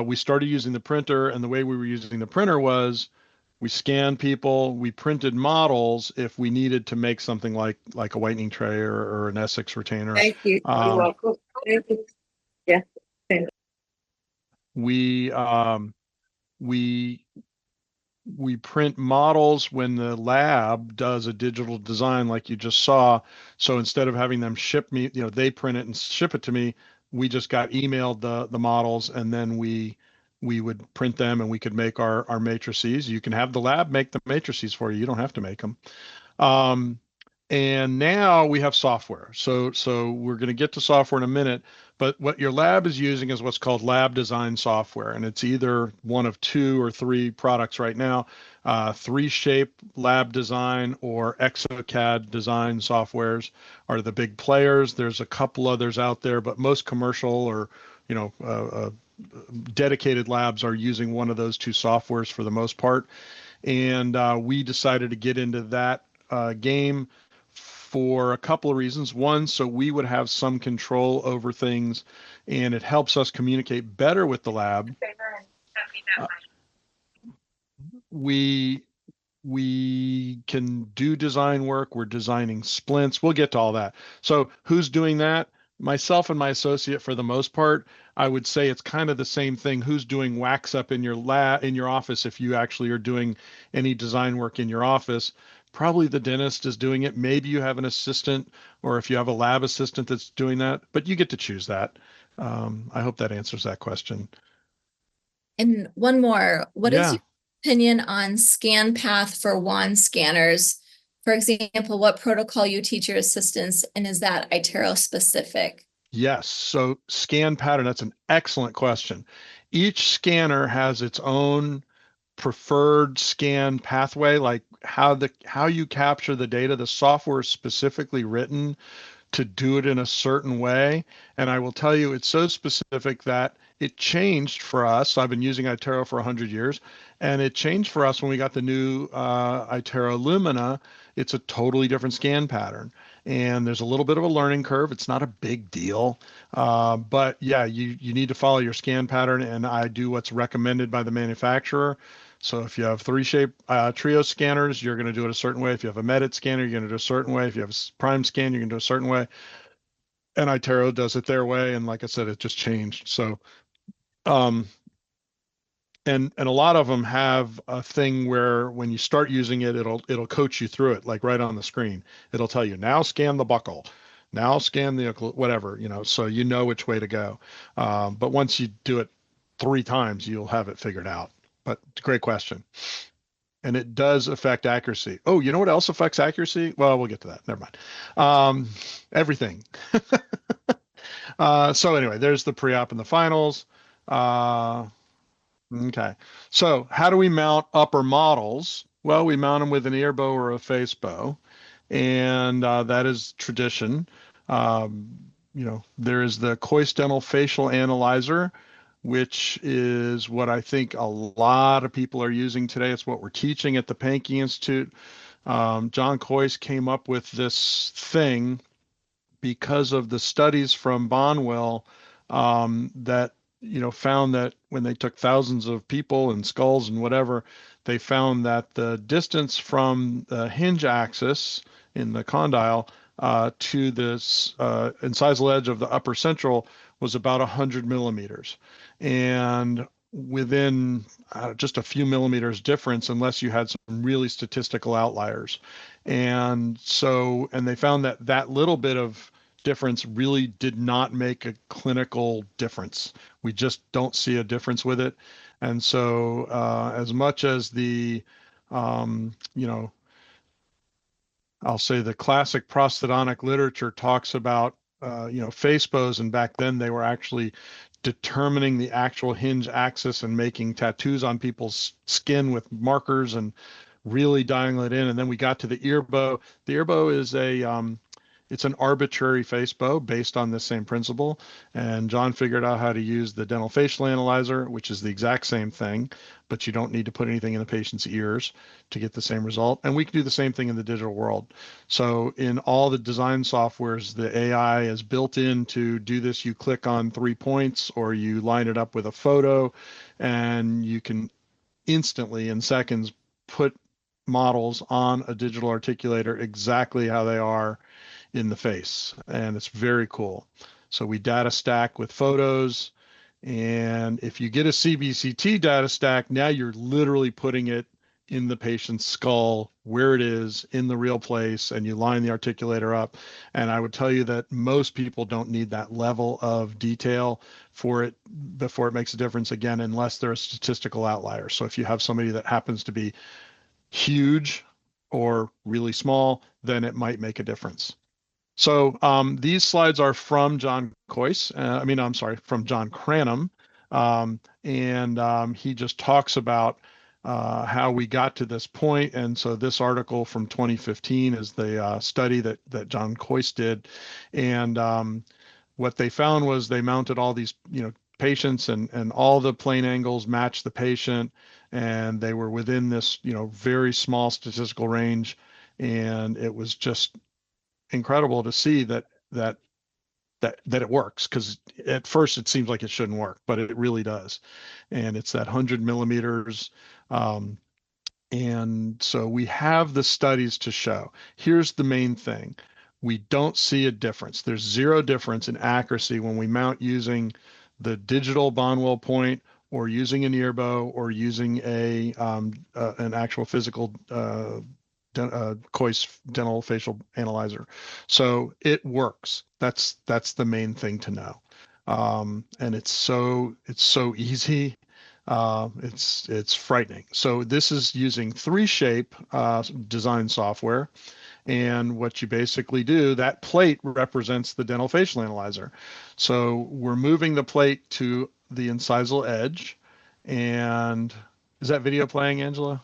[SPEAKER 2] We started using the printer, and the way we were using the printer was we scanned people, we printed models if we needed to make something like a whitening tray or an Essex retainer.
[SPEAKER 4] Thank you. You're welcome. Thank you. Yeah.
[SPEAKER 2] We print models when the lab does a digital design like you just saw. So instead of having them ship me, they print it and ship it to me, we just got emailed the models, and then we would print them, and we could make our matrices. You can have the lab make the matrices for you. You don't have to make them. And now we have software. So we're going to get to software in a minute, but what your lab is using is what's called lab design software. And it's either one of 2 or 3 products right now, 3Shape Lab Design or ExoCAD design softwares are the big players. There's a couple others out there, but most commercial or, dedicated labs are using one of those 2 softwares for the most part. And we decided to get into that game for a couple of reasons. One, so we would have some control over things, and it helps us communicate better with the lab. We can do design work. We're designing splints. We'll get to all that. So who's doing that? Myself and my associate for the most part. I would say it's kind of the same thing. Who's doing wax up in your lab, in your office, if you actually are doing any design work in your office? Probably the dentist is doing it. Maybe you have an assistant, or if you have a lab assistant that's doing that, but you get to choose that. I hope that answers that question.
[SPEAKER 3] And one more, what is
[SPEAKER 2] Yeah.
[SPEAKER 3] your opinion on scan path for wand scanners? For example, what protocol you teach your assistants, and is that iTero specific?
[SPEAKER 2] Yes. So scan pattern, that's an excellent question. Each scanner has its own preferred scan pathway, like how you capture the data. The software is specifically written to do it in a certain way. And I will tell you, it's so specific that it changed for us. I've been using iTero for 100 years, and it changed for us when we got the new iTero Lumina. It's a totally different scan pattern, and there's a little bit of a learning curve. It's not a big deal, but yeah, you need to follow your scan pattern, and I do what's recommended by the manufacturer. So if you have 3Shape Trio scanners, you're going to do it a certain way. If you have a Medit scanner, you're going to do it a certain way. If you have a Prime scan, you're going to do it a certain way. And iTero does it their way. And like I said, it just changed. So, and a lot of them have a thing where when you start using it, it'll coach you through it, like right on the screen. It'll tell you, now scan the buccal, now scan the whatever, so you know which way to go. But once you do it 3 times, you'll have it figured out. but it's a great question. And it does affect accuracy. Oh, you know what else affects accuracy? Well, we'll get to that. Never mind. Everything. So anyway, there's the pre-op and the finals. Okay. So how do we mount upper models? Well, we mount them with an ear bow or a face bow, and that is tradition. There is the Kois dental facial analyzer, which is what I think a lot of people are using today. It's what we're teaching at the Pankey Institute. John Kois came up with this thing because of the studies from Bonwell that found that when they took thousands of people and skulls and whatever, they found that the distance from the hinge axis in the condyle to this incisal edge of the upper central was about 100 millimeters. And within just a few millimeters difference, unless you had some really statistical outliers. And they found that little bit of difference really did not make a clinical difference. We just don't see a difference with it. And so as much as I'll say the classic prosthodontic literature talks about, face bows, and back then they were actually determining the actual hinge axis and making tattoos on people's skin with markers and really dialing it in. And then we got to the ear bow. The ear bow is it's an arbitrary face bow based on the same principle. And John figured out how to use the dental facial analyzer, which is the exact same thing, but you don't need to put anything in the patient's ears to get the same result. And we can do the same thing in the digital world. So in all the design softwares, the AI is built in to do this. You click on 3 points or you line it up with a photo, and you can instantly, in seconds, put models on a digital articulator exactly how they are in the face, and it's very cool. So we data stack with photos, and if you get a CBCT data stack, now you're literally putting it in the patient's skull where it is in the real place, and you line the articulator up. And I would tell you that most people don't need that level of detail for it before it makes a difference, again, unless they're a statistical outlier. So if you have somebody that happens to be huge or really small, then it might make a difference. So these slides are from John Kois. From John Cranham. He just talks about how we got to this point. And so this article from 2015 is the study that John Kois did. And what they found was they mounted all these, patients, and all the plane angles matched the patient, and they were within this, very small statistical range. And it was just incredible to see that it works, because at first it seems like it shouldn't work, but it really does. And it's that 100 millimeters. And so we have the studies to show. Here's the main thing. We don't see a difference. There's zero difference in accuracy when we mount using the digital Bonwell point, or using an ear bow, or using an actual physical Kois dental facial analyzer. So it works. That's the main thing to know. And it's so easy. It's frightening. So this is using 3Shape design software. And what you basically do, that plate represents the dental facial analyzer. So we're moving the plate to the incisal edge. And is that video playing, Angela?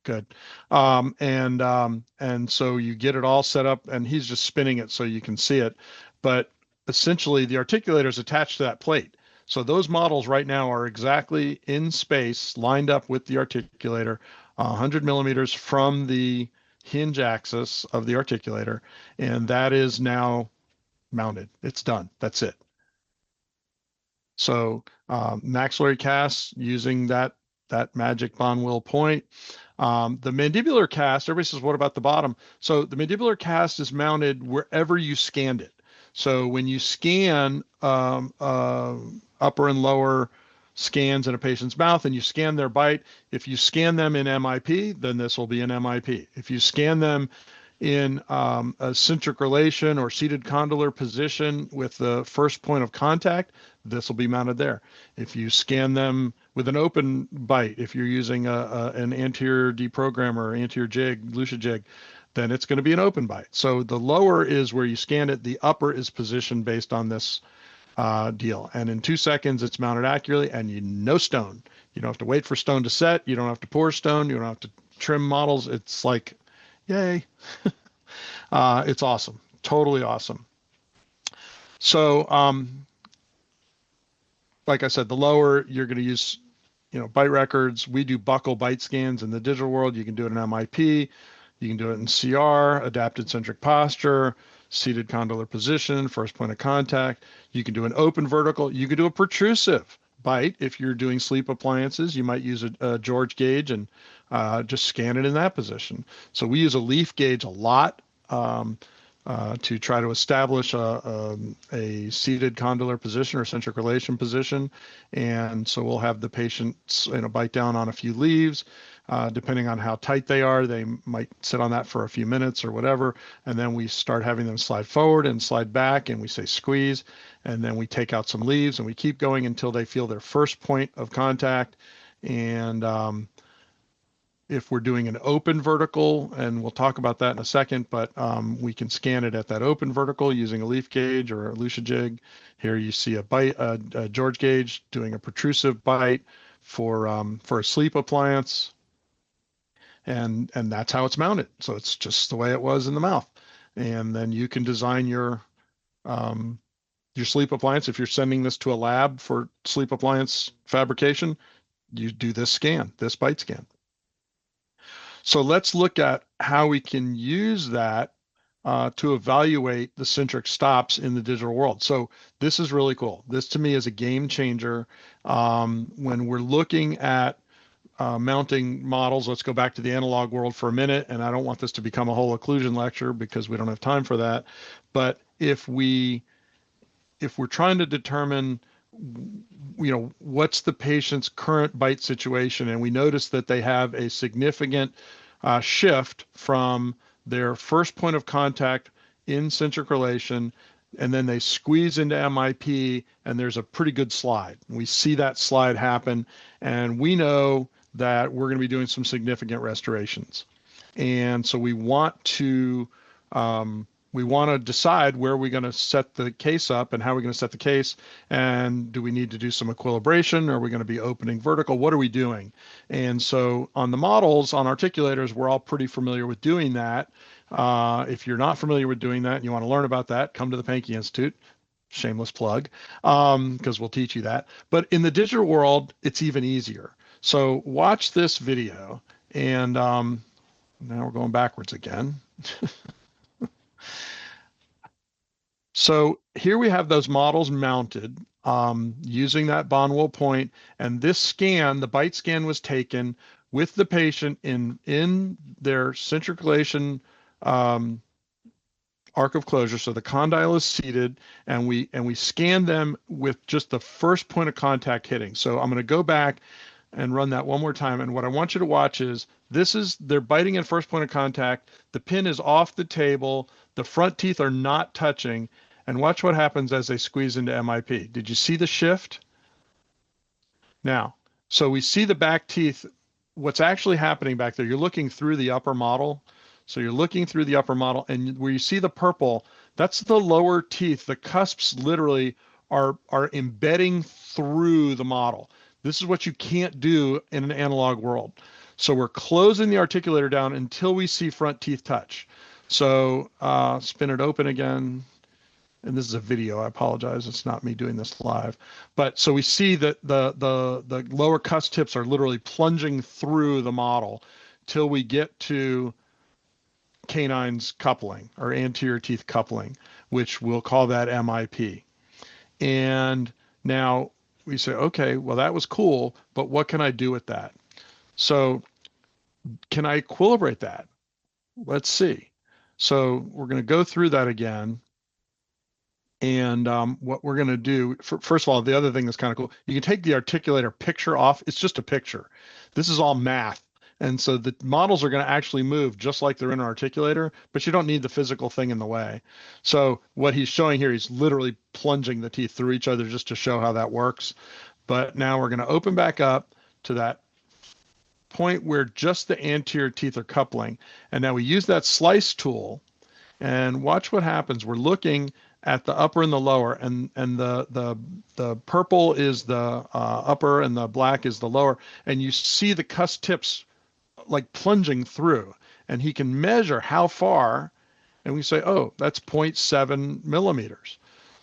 [SPEAKER 2] Good. And so you get it all set up, and he's just spinning it so you can see it. But essentially the articulator is attached to that plate. So those models right now are exactly in space, lined up with the articulator, 100 millimeters from the hinge axis of the articulator. And that is now mounted. It's done. That's it. So maxillary cast using that magic Bonwell point. The mandibular cast, everybody says, what about the bottom? So the mandibular cast is mounted wherever you scanned it. So when you scan upper and lower scans in a patient's mouth and you scan their bite, if you scan them in MIP, then this will be an MIP. If you scan them in a centric relation or seated condylar position with the first point of contact, this will be mounted there. If you scan them with an open bite, if you're using an anterior deprogrammer or anterior jig, Lucia jig, then it's going to be an open bite. So the lower is where you scan it. The upper is positioned based on this deal. And in 2 seconds, it's mounted accurately, and no stone. You don't have to wait for stone to set. You don't have to pour stone. You don't have to trim models. It's like, yay. It's awesome. Totally awesome. So, like I said, the lower you're going to use, bite records. We do buccal bite scans in the digital world. You can do it in MIP. You can do it in CR, adapted centric posture, seated condylar position, first point of contact. You can do an open vertical. You can do a protrusive bite. If you're doing sleep appliances, you might use a George gauge and just scan it in that position. So we use a leaf gauge a lot to try to establish a seated condylar position or centric relation position. And so we'll have the patients bite down on a few leaves. Depending on how tight they are, they might sit on that for a few minutes or whatever. And then we start having them slide forward and slide back, and we say squeeze. And then we take out some leaves, and we keep going until they feel their first point of contact. And if we're doing an open vertical, and we'll talk about that in a second, but we can scan it at that open vertical using a leaf gauge or a Lucia jig. Here you see a George gauge doing a protrusive bite for a sleep appliance. And that's how it's mounted. So it's just the way it was in the mouth. And then you can design your sleep appliance. If you're sending this to a lab for sleep appliance fabrication, you do this scan, this bite scan. So let's look at how we can use that to evaluate the centric stops in the digital world. So this is really cool. This to me is a game changer when we're looking at mounting models. Let's go back to the analog world for a minute, and I don't want this to become a whole occlusion lecture because we don't have time for that. But if we're trying to determine, what's the patient's current bite situation, and we notice that they have a significant shift from their first point of contact in centric relation, and then they squeeze into MIP, and there's a pretty good slide. We see that slide happen, and we know that we're going to be doing some significant restorations. And so we want to decide where we're going to set the case up and how we're going to set the case. And do we need to do some equilibration? Are we going to be opening vertical? What are we doing? And so on the models, on articulators, we're all pretty familiar with doing that. If you're not familiar with doing that and you want to learn about that, come to the Pankey Institute. Shameless plug, because we'll teach you that. But in the digital world, it's even easier. So watch this video, and now we're going backwards again. So here we have those models mounted using that Bonwell point, and this scan, the bite scan, was taken with the patient in their centric relation arc of closure. So the condyle is seated, and we scan them with just the first point of contact hitting. So I'm going to go back and run that one more time. And what I want you to watch is they're biting at first point of contact. The pin is off the table. The front teeth are not touching. And watch what happens as they squeeze into MIP. Did you see the shift? Now, so we see the back teeth. What's actually happening back there, you're looking through the upper model. So you're looking through the upper model, and where you see the purple, that's the lower teeth. The cusps literally are embedding through the model. This is what you can't do in an analog world. So we're closing the articulator down until we see front teeth touch. So spin it open again. And this is a video. I apologize. It's not me doing this live. But so we see that the lower cusp tips are literally plunging through the model till we get to canines coupling or anterior teeth coupling, which we'll call that MIP. And now we say, okay, well, that was cool, but what can I do with that? So can I equilibrate that? Let's see. So we're going to go through that again. And what we're going to do, first of all, the other thing that's kind of cool, you can take the articulator picture off. It's just a picture. This is all math. And so the models are going to actually move just like they're in an articulator, but you don't need the physical thing in the way. So what he's showing here, he's literally plunging the teeth through each other just to show how that works. But now we're going to open back up to that point where just the anterior teeth are coupling. And now we use that slice tool and watch what happens. We're looking at the upper and the lower, and the purple is the upper and the black is the lower. And you see the cusp tips like plunging through, and he can measure how far, and we say, oh, that's 0.7 millimeters.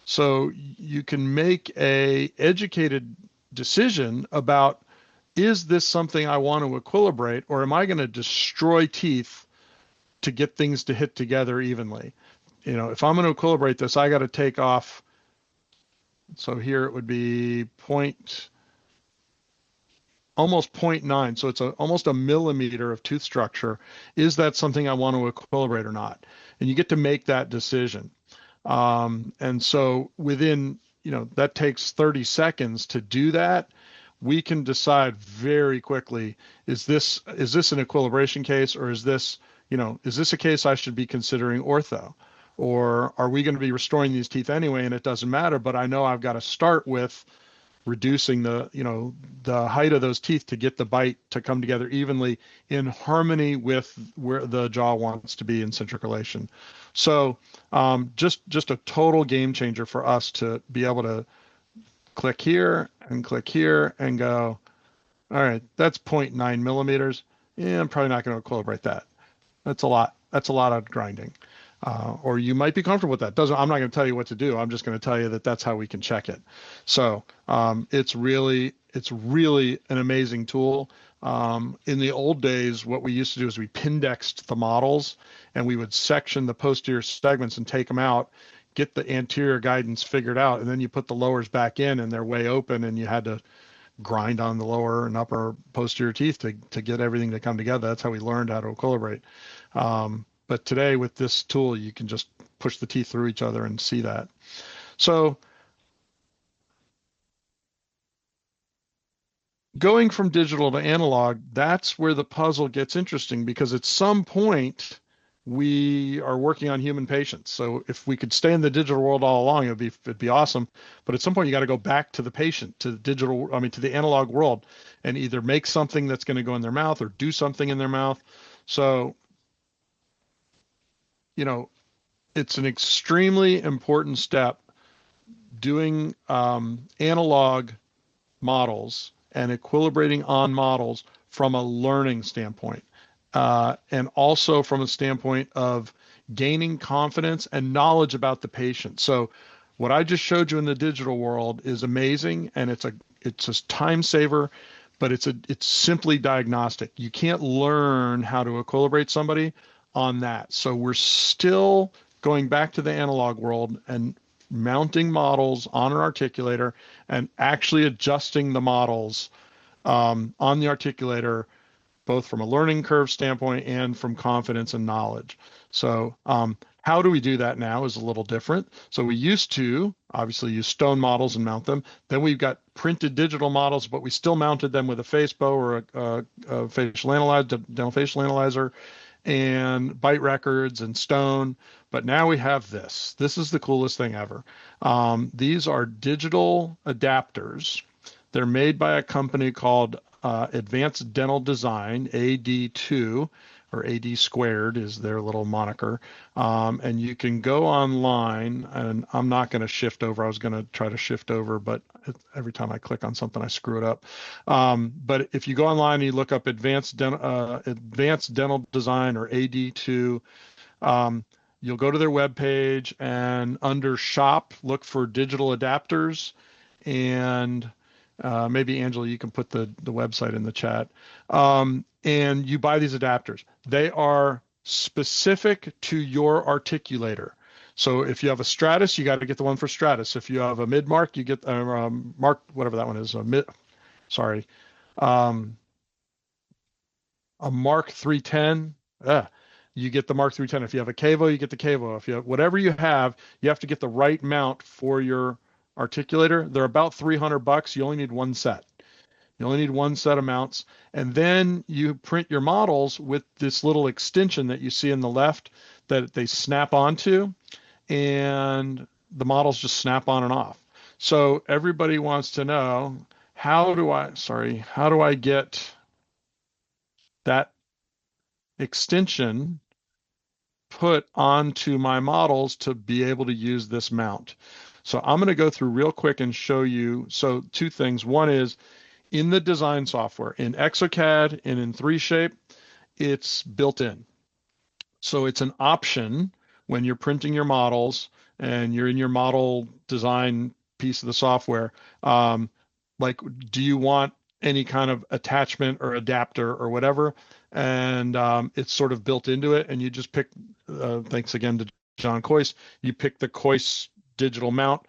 [SPEAKER 2] So you can make a educated decision about, is this something I want to equilibrate, or am I going to destroy teeth to get things to hit together evenly? You know, if I'm going to equilibrate this, I got to take off. So here it would be almost 0.9. So it's almost a millimeter of tooth structure. Is that something I want to equilibrate or not? And you get to make that decision. And so within, that takes 30 seconds to do that. We can decide very quickly, is this an equilibration case, or is this a case I should be considering ortho? Or are we going to be restoring these teeth anyway and it doesn't matter, but I know I've got to start with reducing the height of those teeth to get the bite to come together evenly in harmony with where the jaw wants to be in centric relation. So just a total game changer for us to be able to click here and go, all right, that's 0.9 millimeters. Yeah, I'm probably not going to equilibrate that. That's a lot of grinding. Or you might be comfortable with that. I'm not going to tell you what to do. I'm just going to tell you that that's how we can check it. So it's really an amazing tool. In the old days, what we used to do is we Pindexed the models, and we would section the posterior segments and take them out, get the anterior guidance figured out, and then you put the lowers back in and they're way open, and you had to grind on the lower and upper posterior teeth to get everything to come together. That's how we learned how to equilibrate. But today with this tool, you can just push the teeth through each other and see that. So going from digital to analog, that's where the puzzle gets interesting, because at some point we are working on human patients. So if we could stay in the digital world all along, it'd be awesome. But at some point you got to go back to the patient, to the analog world, and either make something that's going to go in their mouth or do something in their mouth. So it's an extremely important step doing analog models and equilibrating on models from a learning standpoint, and also from a standpoint of gaining confidence and knowledge about the patient. So what I just showed you in the digital world is amazing, and it's a time saver, but it's simply diagnostic. You can't learn how to equilibrate somebody on that. So we're still going back to the analog world and mounting models on an articulator and actually adjusting the models on the articulator, both from a learning curve standpoint and from confidence and knowledge. So how do we do that now is a little different. So we used to obviously use stone models and mount them. Then we've got printed digital models, but we still mounted them with a face bow or a facial analyzer, dental facial analyzer, and bite records and stone. But now we have this. This is the coolest thing ever. These are digital adapters. They're made by a company called Advanced Dental Design, AD2, or AD squared is their little moniker. And you can go online, and I'm not going to shift over. I was going to try to shift over, but every time I click on something, I screw it up. But if you go online and you look up Advanced Dental Design, or AD2, you'll go to their webpage, and under shop, look for digital adapters, and maybe Angela, you can put the website in the chat. And you buy these adapters. They are specific to your articulator. So if you have a Stratus, you got to get the one for Stratus. If you have a mid-mark, you get Mark, whatever that one is. A Mark 310. You get the Mark 310. If you have a Cavo, you get the Cavo. If you have whatever you have to get the right mount for your articulator. They're about $300. You only need one set. You only need one set of mounts. And then you print your models with this little extension that you see in the left that they snap onto, and the models just snap on and off. So everybody wants to know, how do I get that extension put onto my models to be able to use this mount? So I'm going to go through real quick and show you. So two things. One is in the design software, in Exocad and in 3Shape, it's built in. So it's an option when you're printing your models and you're in your model design piece of the software. Like, do you want any kind of attachment or adapter or whatever? And it's sort of built into it. And you just pick, thanks again to John Coyce, you pick the Coyce digital mount.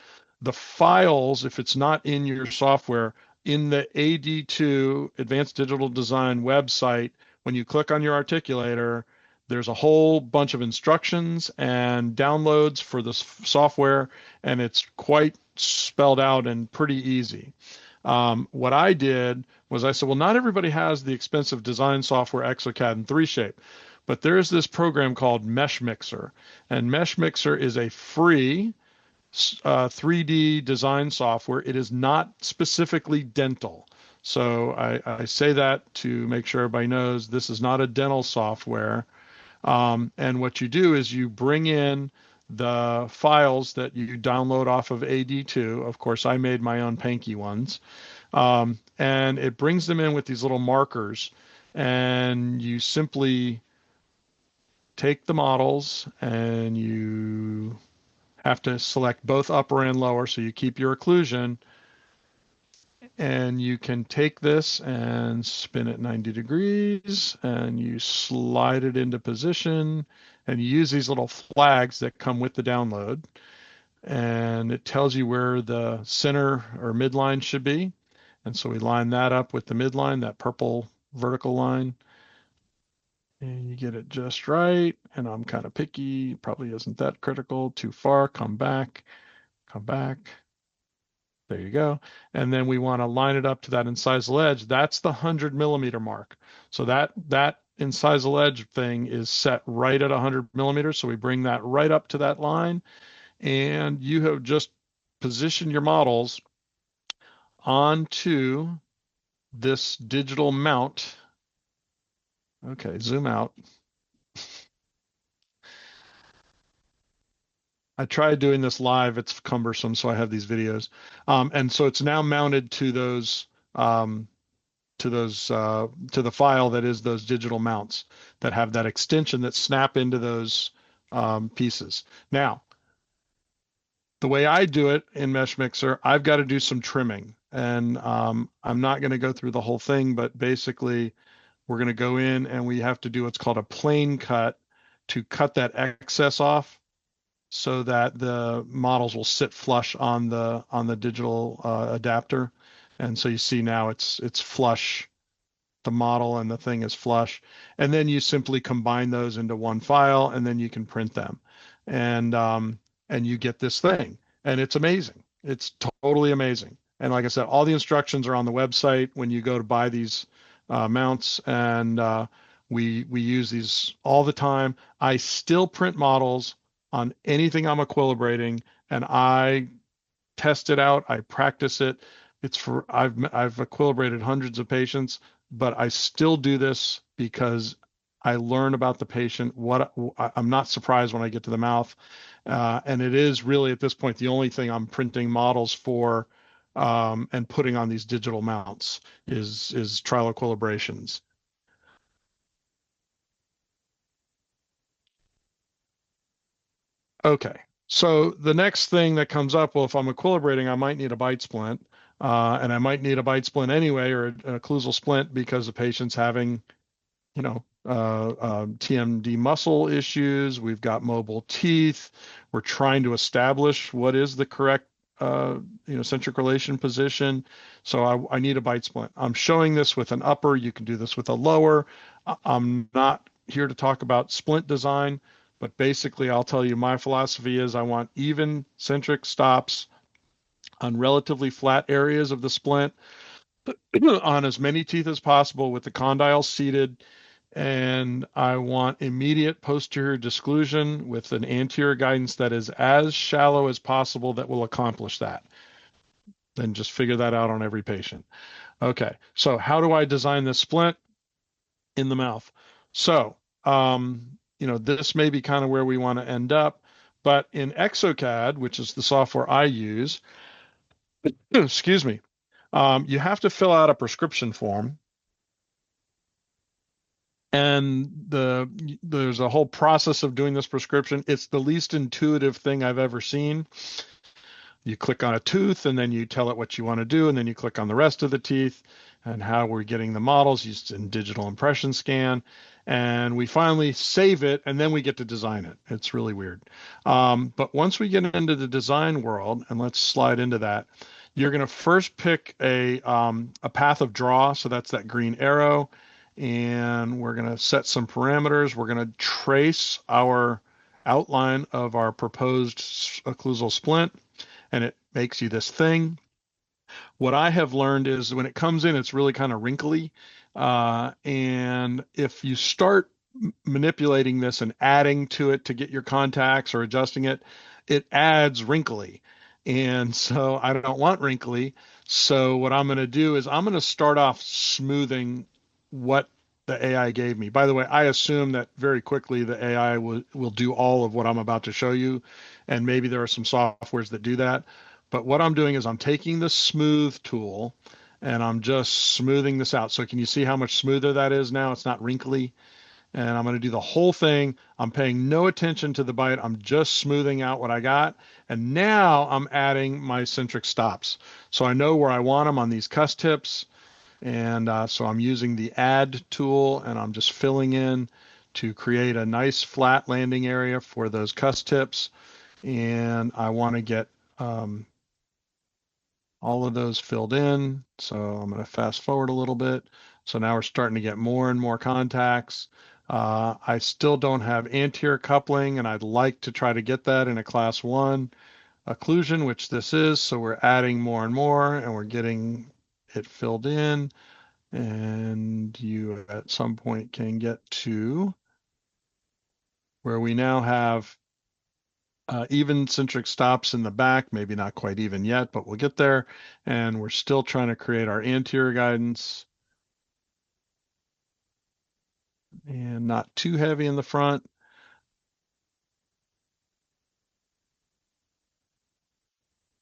[SPEAKER 2] The files, if it's not in your software, in the AD2 Advanced Digital Design website, when you click on your articulator, there's a whole bunch of instructions and downloads for the software, and it's quite spelled out and pretty easy. What I did was I said, well, not everybody has the expensive design software Exocad and 3Shape, but there's this program called Mesh Mixer, and Mesh Mixer is a free 3D design software. It is not specifically dental. So I say that to make sure everybody knows this is not a dental software. And what you do is you bring in the files that you download off of AD2. Of course, I made my own Pankey ones. And it brings them in with these little markers. And you simply take the models and you have to select both upper and lower, so you keep your occlusion, and you can take this and spin it 90 degrees and you slide it into position, and you use these little flags that come with the download, and it tells you where the center or midline should be. And so we line that up with the midline, that purple vertical line, and you get it just right. And I'm kind of picky, probably isn't that critical, too far, come back. There you go. And then we want to line it up to that incisal edge. That's the 100 millimeter mark. So that incisal edge thing is set right at 100 millimeters. So we bring that right up to that line, and you have just positioned your models onto this digital mount. Okay, zoom out. I tried doing this live. It's cumbersome, so I have these videos. And so it's now mounted to those to the file that is those digital mounts that have that extension that snap into those pieces. Now, the way I do it in Mesh Mixer, I've got to do some trimming, and I'm not going to go through the whole thing, but basically we're going to go in and we have to do what's called a plane cut to cut that excess off, so that the models will sit flush on the digital adapter. And so you see now it's flush, the model and the thing is flush. And then you simply combine those into one file, and then you can print them. And you get this thing, and it's amazing. It's totally amazing. And like I said, all the instructions are on the website when you go to buy these mounts, and we use these all the time. I still print models on anything I'm equilibrating, and I test it out. I practice it. I've equilibrated hundreds of patients, but I still do this because I learn about the patient. I'm not surprised when I get to the mouth, and it is really at this point the only thing I'm printing models for and putting on these digital mounts is trial equilibrations. Okay, so the next thing that comes up, well, if I'm equilibrating, I might need a bite splint, and I might need a bite splint anyway, or an occlusal splint, because the patient's having, TMD muscle issues. We've got mobile teeth. We're trying to establish what is the correct, centric relation position. So I need a bite splint. I'm showing this with an upper. You can do this with a lower. I'm not here to talk about splint design, but basically I'll tell you my philosophy is I want even centric stops on relatively flat areas of the splint. on as many teeth as possible with the condyle seated. And I want immediate posterior disclusion with an anterior guidance that is as shallow as possible that will accomplish that. Then just figure that out on every patient. Okay, so how do I design this splint in the mouth? So, this may be kind of where we want to end up, but in exocad, which is the software I use, excuse me, you have to fill out a prescription form. And there's a whole process of doing this prescription. It's the least intuitive thing I've ever seen. You click on a tooth and then you tell it what you want to do, and then you click on the rest of the teeth and how we're getting the models used in digital impression scan. And we finally save it, and then we get to design it. It's really weird. But once we get into the design world, and let's slide into that, you're going to first pick a path of draw. So that's that green arrow. And we're going to set some parameters. We're going to trace our outline of our proposed occlusal splint, and it makes you this thing. What I have learned is when it comes in, it's really kind of wrinkly. And if you start manipulating this and adding to it to get your contacts or adjusting it, it adds wrinkly. And so I don't want wrinkly. So what I'm going to do is I'm going to start off smoothing what the AI gave me. By the way, I assume that very quickly the AI will do all of what I'm about to show you, and maybe there are some softwares that do that. But what I'm doing is I'm taking the smooth tool and I'm just smoothing this out. So can you see how much smoother that is now? It's not wrinkly. And I'm going to do the whole thing. I'm paying no attention to the bite. I'm just smoothing out what I got. And now I'm adding my centric stops. So I know where I want them on these cuss tips. And so I'm using the add tool, and I'm just filling in to create a nice flat landing area for those cuss tips. And I want to get all of those filled in. So I'm going to fast forward a little bit. So now we're starting to get more and more contacts. I still don't have anterior coupling, and I'd like to try to get that in a class 1 occlusion, which this is. So we're adding more and more, and we're getting it filled in, and you at some point can get to where we now have even centric stops in the back, maybe not quite even yet, but we'll get there. And we're still trying to create our anterior guidance and not too heavy in the front.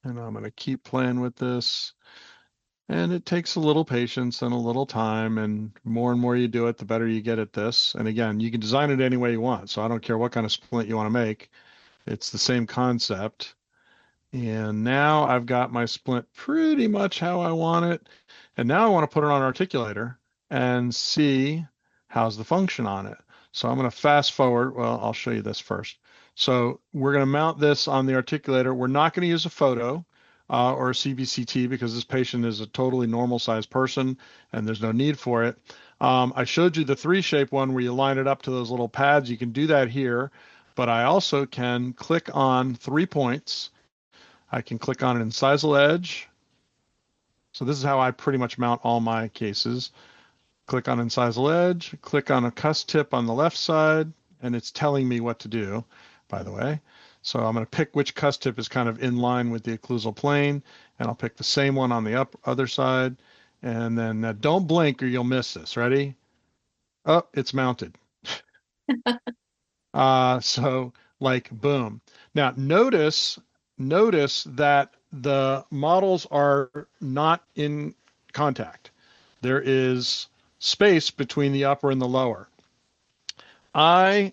[SPEAKER 2] And I'm going to keep playing with this. And it takes a little patience and a little time, and more you do it, the better you get at this. And again, you can design it any way you want. So I don't care what kind of splint you want to make. It's the same concept. And now I've got my splint pretty much how I want it. And now I want to put it on an articulator and see how's the function on it. So I'm going to fast forward. Well, I'll show you this first. So we're going to mount this on the articulator. We're not going to use a photo or a CBCT because this patient is a totally normal sized person and there's no need for it. I showed you the 3-shape one where you line it up to those little pads. You can do that here, but I also can click on 3 points. I can click on an incisal edge. So this is how I pretty much mount all my cases. Click on incisal edge, click on a cuss tip on the left side, and it's telling me what to do, by the way. So I'm going to pick which cuss tip is kind of in line with the occlusal plane, and I'll pick the same one on the other side. And then don't blink or you'll miss this. Ready? Oh, it's mounted. So like boom. Now notice that the models are not in contact. There is space between the upper and the lower. I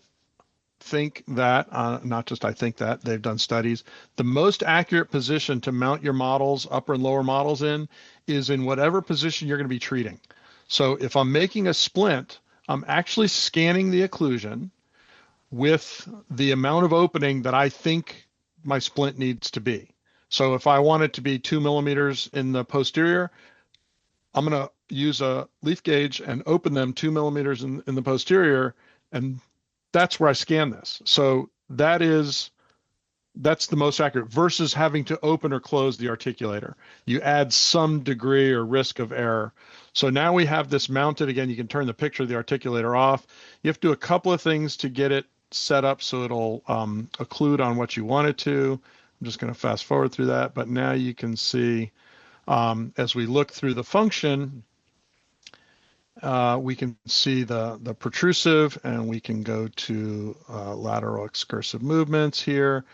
[SPEAKER 2] think that, not just I think that, they've done studies, the most accurate position to mount your models, upper and lower models in, is in whatever position you're going to be treating. So if I'm making a splint, I'm actually scanning the occlusion with the amount of opening that I think my splint needs to be. So if I want it to be 2 millimeters in the posterior, I'm going to use a leaf gauge and open them 2 millimeters in the posterior, and that's where I scan this. So that is That's the most accurate versus having to open or close the articulator. You add some degree or risk of error. So now we have this mounted. Again, you can turn the picture of the articulator off. You have to do a couple of things to get it set up so it'll occlude on what you want it to. I'm just going to fast forward through that. But now you can see as we look through the function, we can see the protrusive, and we can go to lateral excursive movements here.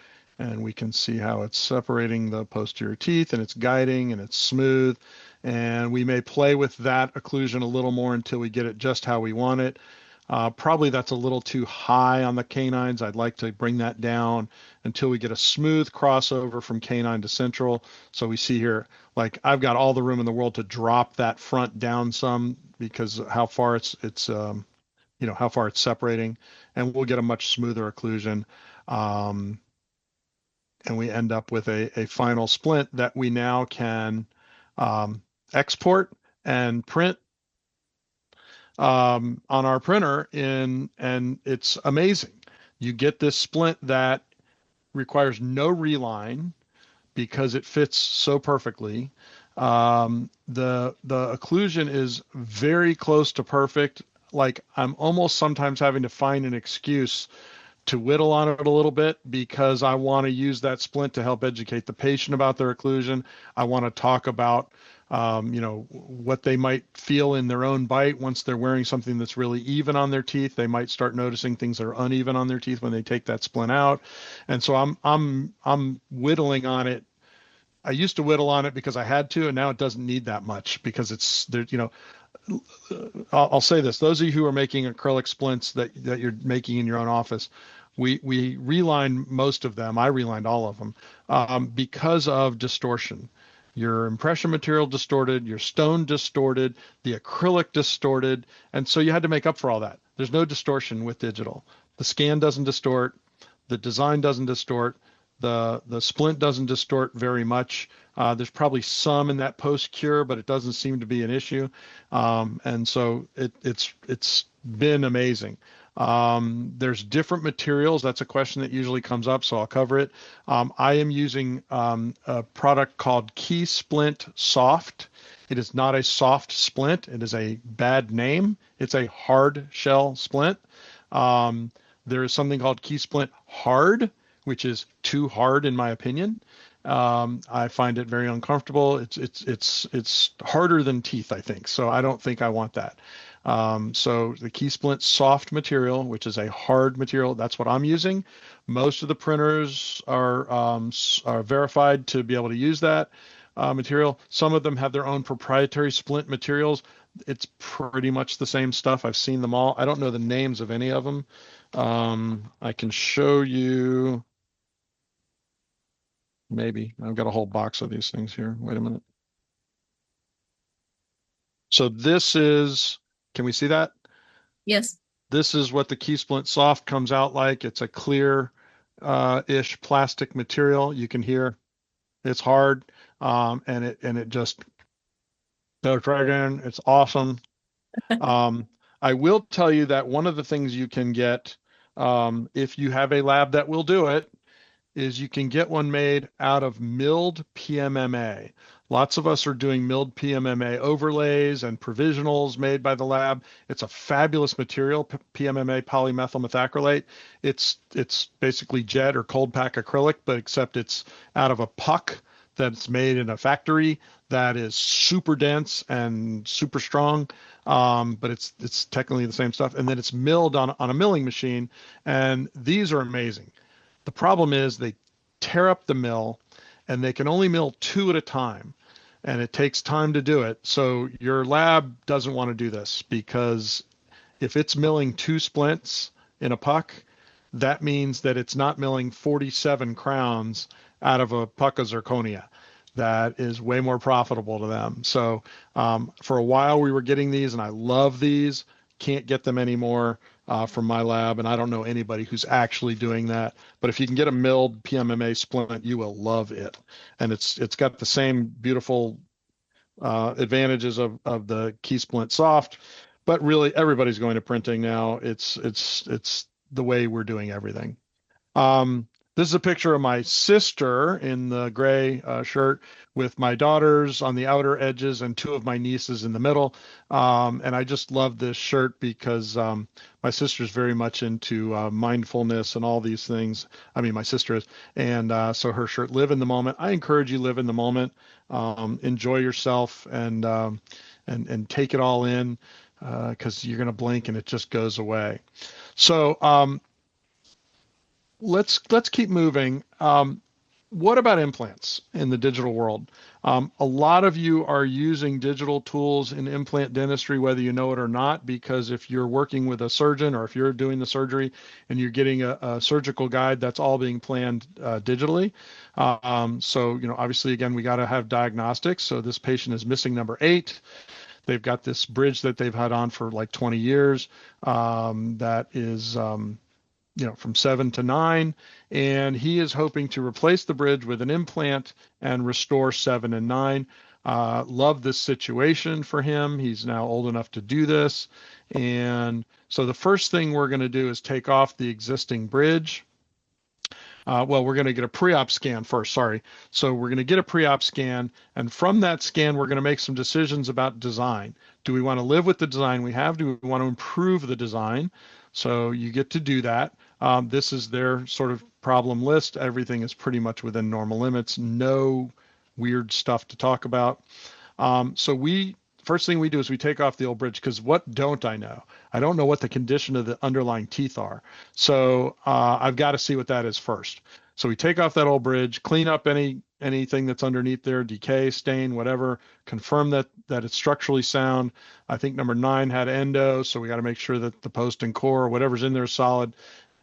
[SPEAKER 2] And we can see how it's separating the posterior teeth, and it's guiding, and it's smooth. And we may play with that occlusion a little more until we get it just how we want it. Probably that's a little too high on the canines. I'd like to bring that down until we get a smooth crossover from canine to central. So we see here, like I've got all the room in the world to drop that front down some because how far it's how far it's separating, and we'll get a much smoother occlusion. And we end up with a final splint that we now can export and print on our printer and it's amazing. You get this splint that requires no reline because it fits so perfectly. The occlusion is very close to perfect. Like I'm almost sometimes having to find an excuse to whittle on it a little bit because I want to use that splint to help educate the patient about their occlusion. I want to talk about, what they might feel in their own bite once they're wearing something that's really even on their teeth. They might start noticing things that are uneven on their teeth when they take that splint out. And so I'm whittling on it. I used to whittle on it because I had to, and now it doesn't need that much because it's there, I'll say this: those of you who are making acrylic splints that you're making in your own office, we reline most of them. I relined all of them because of distortion. Your impression material distorted, your stone distorted, the acrylic distorted, and so you had to make up for all that. There's no distortion with digital. The scan doesn't distort, the design doesn't distort, the splint doesn't distort very much. There's probably some in that post-cure, but it doesn't seem to be an issue. And so it's been amazing. There's different materials. That's a question that usually comes up, so I'll cover it. I am using a product called Key Splint Soft. It is not a soft splint. It is a bad name. It's a hard shell splint. There is something called Key Splint Hard, which is too hard in my opinion. I find it very uncomfortable. It's harder than teeth, I think. So I don't think I want that. So the Key Splint Soft material, which is a hard material, that's what I'm using. Most of the printers are verified to be able to use that material. Some of them have their own proprietary splint materials. It's pretty much the same stuff. I've seen them all. I don't know the names of any of them. I can show you. Maybe. I've got a whole box of these things here. Wait a minute. So this is, can we see that?
[SPEAKER 3] Yes.
[SPEAKER 2] This is what the Key Splint Soft comes out like. It's a clear-ish plastic material. You can hear it's hard, and it just, no, try again. It's awesome. I will tell you that one of the things you can get, if you have a lab that will do it, is you can get one made out of milled PMMA. Lots of us are doing milled PMMA overlays and provisionals made by the lab. It's a fabulous material, PMMA polymethyl methacrylate. It's basically jet or cold pack acrylic, but except it's out of a puck that's made in a factory that is super dense and super strong. But it's technically the same stuff. And then it's milled on a milling machine. And these are amazing. The problem is they tear up the mill and they can only mill 2 at a time, and it takes time to do it. So your lab doesn't want to do this because if it's milling 2 splints in a puck, that means that it's not milling 47 crowns out of a puck of zirconia. That is way more profitable to them. So for a while we were getting these, and I love these. Can't get them anymore from my lab, and I don't know anybody who's actually doing that. But if you can get a milled PMMA splint, you will love it, and it's got the same beautiful advantages of the Key Splint Soft. But really, everybody's going to printing now. It's the way we're doing everything. The This is a picture of my sister in the gray shirt with my daughters on the outer edges and two of my nieces in the middle. And I just love this shirt because my sister's very much into mindfulness and all these things. I mean, my sister is. And so her shirt, live in the moment. I encourage you, live in the moment, enjoy yourself, and take it all in, because you're going to blink and it just goes away. So let's keep moving. What about implants in the digital world? A lot of you are using digital tools in implant dentistry, whether you know it or not, because if you're working with a surgeon or if you're doing the surgery and you're getting a surgical guide, that's all being planned digitally. So, obviously, again, we got to have diagnostics. So this patient is missing number 8. They've got this bridge that they've had on for like 20 years that is from 7 to 9, and he is hoping to replace the bridge with an implant and restore 7 and 9. Love this situation for him. He's now old enough to do this. And so the first thing we're going to do is take off the existing bridge. Well, we're going to get a pre-op scan first, sorry. So we're going to get a pre-op scan, and from that scan, we're going to make some decisions about design. Do we want to live with the design we have? Do we want to improve the design? So you get to do that. This is their sort of problem list. Everything is pretty much within normal limits. No weird stuff to talk about. First thing we do is we take off the old bridge, because what don't I know? I don't know what the condition of the underlying teeth are. So I've got to see what that is first. So we take off that old bridge, clean up anything that's underneath there, decay, stain, whatever, confirm that it's structurally sound. I think number 9 had endo, so we got to make sure that the post and core, whatever's in there, is solid.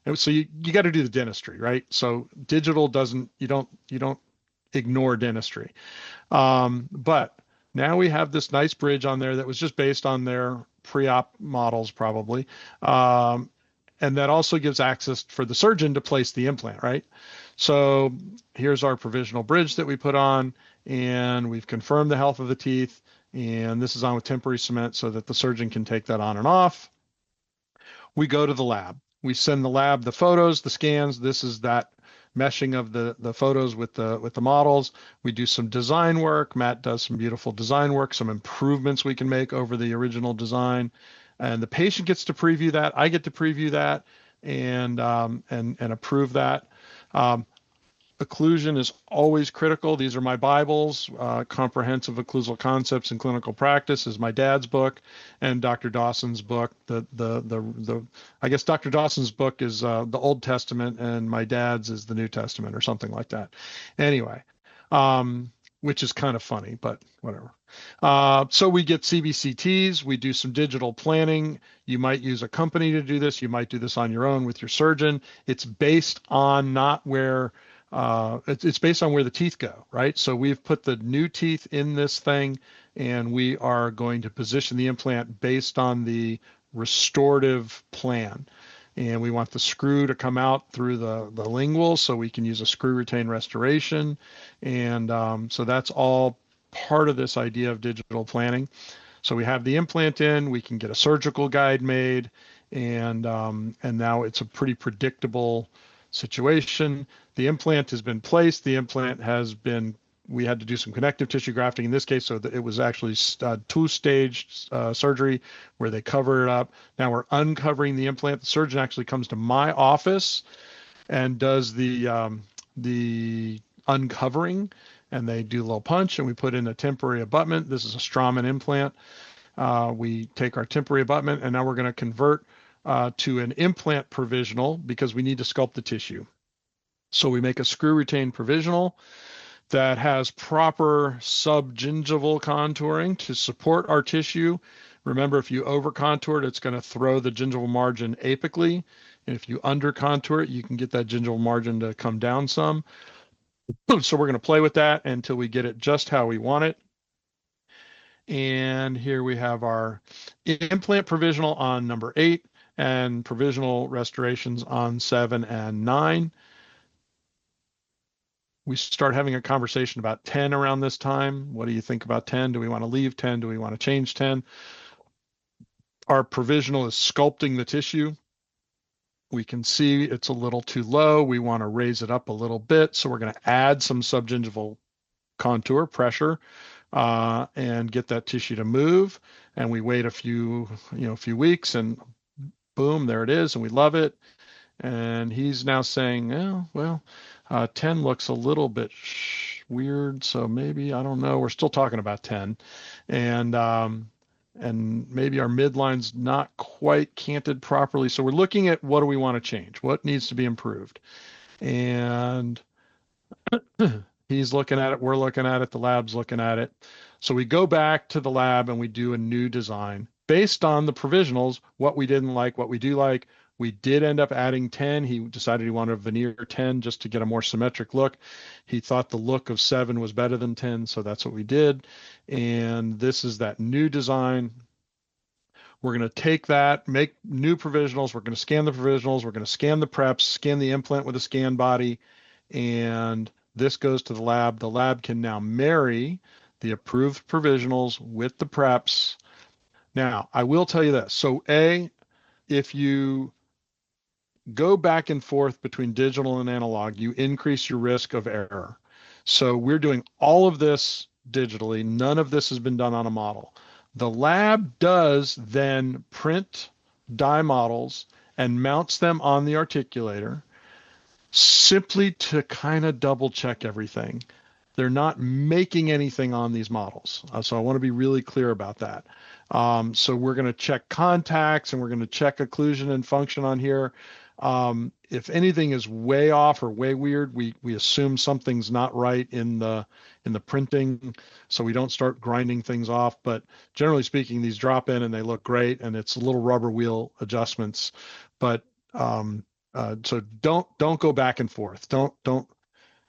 [SPEAKER 2] And so you got to do the dentistry, right? So digital you don't ignore dentistry. But now we have this nice bridge on there that was just based on their pre-op models probably. And that also gives access for the surgeon to place the implant, right? So here's our provisional bridge that we put on, and we've confirmed the health of the teeth. And this is on with temporary cement so that the surgeon can take that on and off. We go to the lab. We send the lab the photos, the scans. This is that meshing of the photos with the models. We do some design work. Matt does some beautiful design work, some improvements we can make over the original design. And the patient gets to preview that. I get to preview that and approve that. Occlusion is always critical. These are my Bibles. Comprehensive Occlusal Concepts in Clinical Practice is my dad's book, and Dr. Dawson's book. I guess Dr. Dawson's book is the Old Testament, and my dad's is the New Testament, or something like that. Anyway, which is kind of funny, but whatever. So we get CBCTs. We do some digital planning. You might use a company to do this. You might do this on your own with your surgeon. It's based on not where it's based on where the teeth go, right? So we've put the new teeth in this thing, and we are going to position the implant based on the restorative plan. And we want the screw to come out through the lingual, so we can use a screw retain restoration. And so that's all part of this idea of digital planning. So we have the implant in, we can get a surgical guide made, and now it's a pretty predictable situation. The implant has been placed. The implant we had to do some connective tissue grafting in this case, so that it was actually 2-stage surgery where they cover it up. Now we're uncovering the implant. The surgeon actually comes to my office and does the uncovering, and they do a little punch, and we put in a temporary abutment. This is a Straumann implant. We take our temporary abutment, and now we're going to convert to an implant provisional, because we need to sculpt the tissue. So we make a screw retain provisional that has proper subgingival contouring to support our tissue. Remember, if you over contour it, it's going to throw the gingival margin apically. And if you under contour it, you can get that gingival margin to come down some. So we're going to play with that until we get it just how we want it. And here we have our implant provisional on number 8 and provisional restorations on 7 and 9. We start having a conversation about 10 around this time. What do you think about 10? Do we want to leave 10? Do we want to change 10? Our provisional is sculpting the tissue. We can see it's a little too low. We want to raise it up a little bit. So we're going to add some subgingival contour pressure and get that tissue to move. And we wait a few weeks, and boom, there it is. And we love it. And he's now saying, oh, well, 10 looks a little bit weird. So maybe, I don't know. We're still talking about 10. And maybe our midline's not quite canted properly. So we're looking at what do we want to change? What needs to be improved? And he's looking at it. We're looking at it. The lab's looking at it. So we go back to the lab and we do a new design based on the provisionals, what we didn't like, what we do like. We did end up adding 10. He decided he wanted a veneer 10 just to get a more symmetric look. He thought the look of 7 was better than 10, so that's what we did. And this is that new design. We're going to take that, make new provisionals. We're going to scan the provisionals. We're going to scan the preps, scan the implant with a scan body, and this goes to the lab. The lab can now marry the approved provisionals with the preps. Now, I will tell you this. So if you go back and forth between digital and analog, you increase your risk of error. So we're doing all of this digitally. None of this has been done on a model. The lab does then print die models and mounts them on the articulator simply to kind of double check everything. They're not making anything on these models. So I want to be really clear about that. So we're going to check contacts and we're going to check occlusion and function on here. If anything is way off or way weird, we assume something's not right in the printing, so we don't start grinding things off. But generally speaking, these drop in and they look great, and it's little rubber wheel adjustments. But so don't go back and forth.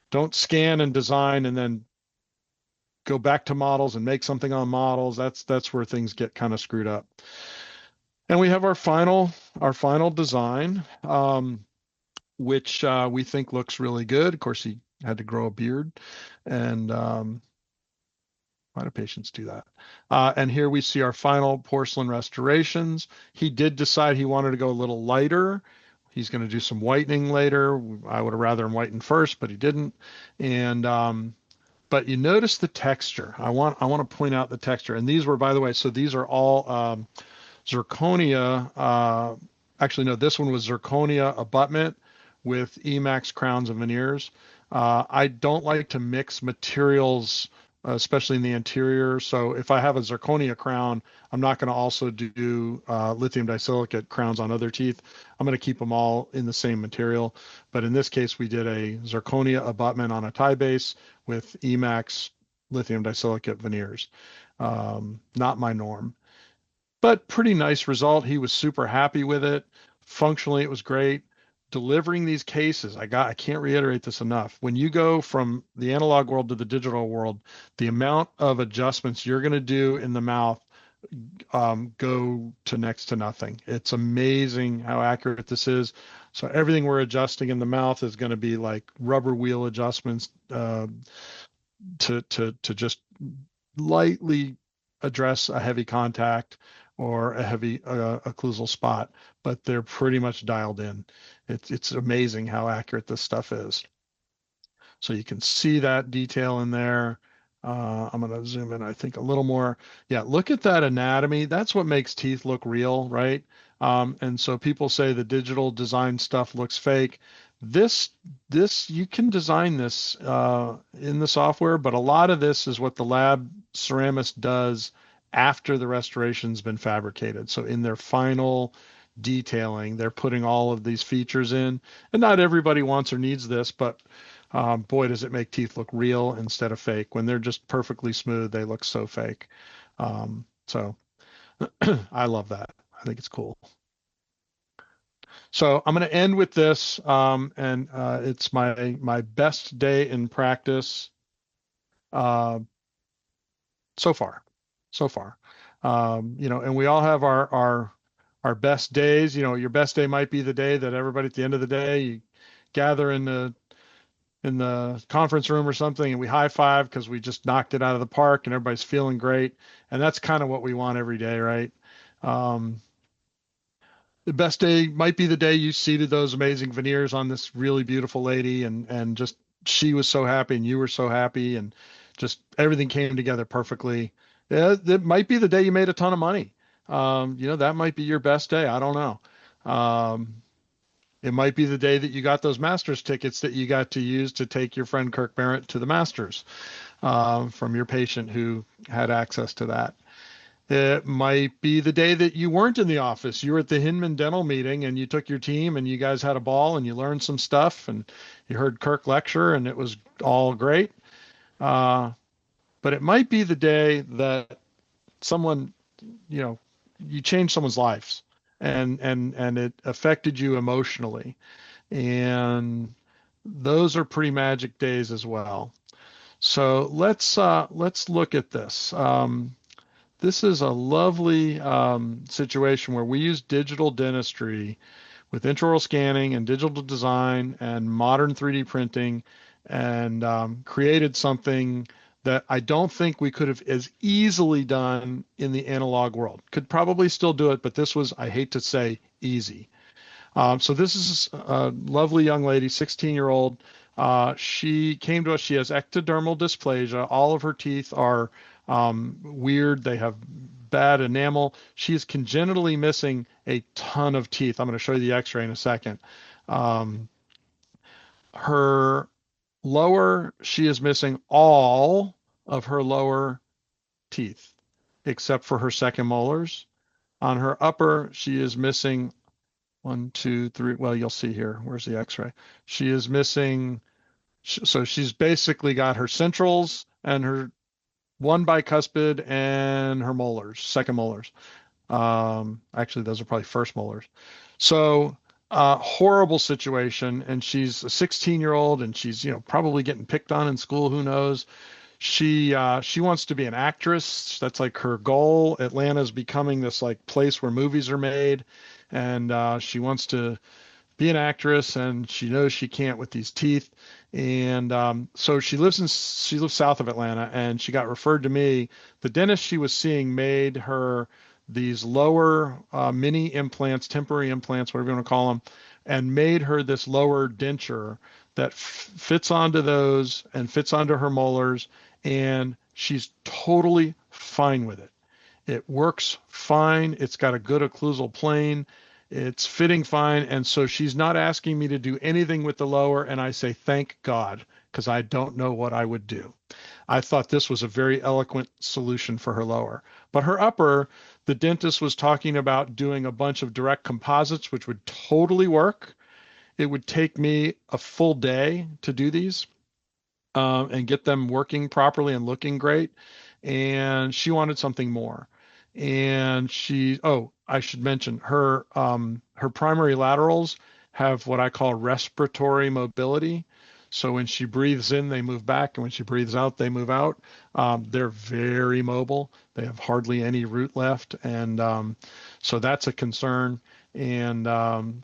[SPEAKER 2] Don't scan and design and then go back to models and make something on models. That's where things get kind of screwed up. And we have our final design, which we think looks really good. Of course, he had to grow a beard, and why do patients do that? And here we see our final porcelain restorations. He did decide he wanted to go a little lighter. He's going to do some whitening later. I would have rather him whiten first, but he didn't. And but you notice the texture. I want to point out the texture. And these were, by the way, so these are all zirconia. Actually, no, this one was zirconia abutment with Emax crowns and veneers. I don't like to mix materials, especially in the interior. So if I have a zirconia crown, I'm not going to also do lithium disilicate crowns on other teeth. I'm going to keep them all in the same material. But in this case, we did a zirconia abutment on a tie base with Emax lithium disilicate veneers. Not my norm, but pretty nice result. He was super happy with it. Functionally, it was great. Delivering these cases, I can't reiterate this enough. When you go from the analog world to the digital world, the amount of adjustments you're going to do in the mouth go to next to nothing. It's amazing how accurate this is. So everything we're adjusting in the mouth is going to be like rubber wheel adjustments to just lightly address a heavy contact or a heavy occlusal spot, but they're pretty much dialed in. It's amazing how accurate this stuff is. So you can see that detail in there. I'm going to zoom in, I think, a little more. Yeah, look at that anatomy. That's what makes teeth look real, right? And so people say the digital design stuff looks fake. This you can design this in the software, but a lot of this is what the lab ceramist does after the restoration's been fabricated. So in their final detailing, they're putting all of these features in, and not everybody wants or needs this, but boy, does it make teeth look real instead of fake. When they're just perfectly smooth, they look so fake. So I love that. I think it's cool. So I'm going to end with this, and it's my best day in practice so far. And we all have our best days. Your best day might be the day that everybody at the end of the day, you gather in the conference room or something and we high five because we just knocked it out of the park and everybody's feeling great. And that's kind of what we want every day, right? the best day might be the day you seated those amazing veneers on this really beautiful lady, and just she was so happy and you were so happy, and just everything came together perfectly. Yeah, it might be the day you made a ton of money. That might be your best day. I don't know. It might be the day that you got those Masters tickets that you got to use to take your friend Kirk Barrett to the Masters, from your patient who had access to that. It might be the day that you weren't in the office. You were at the Hinman Dental meeting and you took your team and you guys had a ball and you learned some stuff and you heard Kirk lecture and it was all great. But it might be the day that someone, you changed someone's lives and it affected you emotionally. And those are pretty magic days as well. So let's look at this. This is a lovely situation where we use digital dentistry with intraoral scanning and digital design and modern 3D printing and created something that I don't think we could have as easily done in the analog world. Could probably still do it, but this was, I hate to say, easy. So this is a lovely young lady, 16-year-old. She came to us. She has ectodermal dysplasia. All of her teeth are weird. They have bad enamel. She is congenitally missing a ton of teeth. I'm going to show you the x-ray in a second. Her lower, she is missing all of her lower teeth except for her second molars. On her upper, she is missing 1, 2, 3. Well, you'll see here. Where's the x-ray? She is missing. So she's basically got her centrals and her one bicuspid and her molars, second molars. Actually, those are probably first molars. So horrible situation. And she's a 16-year-old and she's, probably getting picked on in school. Who knows? She wants to be an actress. That's like her goal. Atlanta's becoming this like place where movies are made. And she wants to be an actress, and she knows she can't with these teeth. And so she lives south of Atlanta, and she got referred to me. The dentist she was seeing made her these lower mini implants, temporary implants, whatever you want to call them, and made her this lower denture that fits onto those and fits onto her molars, and she's totally fine with it. It works fine. It's got a good occlusal plane. It's fitting fine. And so she's not asking me to do anything with the lower. And I say, thank God, because I don't know what I would do. I thought this was a very eloquent solution for her lower. But her upper, the dentist was talking about doing a bunch of direct composites, which would totally work. It would take me a full day to do these and get them working properly and looking great. And she wanted something more. And I should mention her primary laterals have what I call respiratory mobility. So when she breathes in, they move back, and when she breathes out, they move out. They're very mobile. They have hardly any root left, and so that's a concern and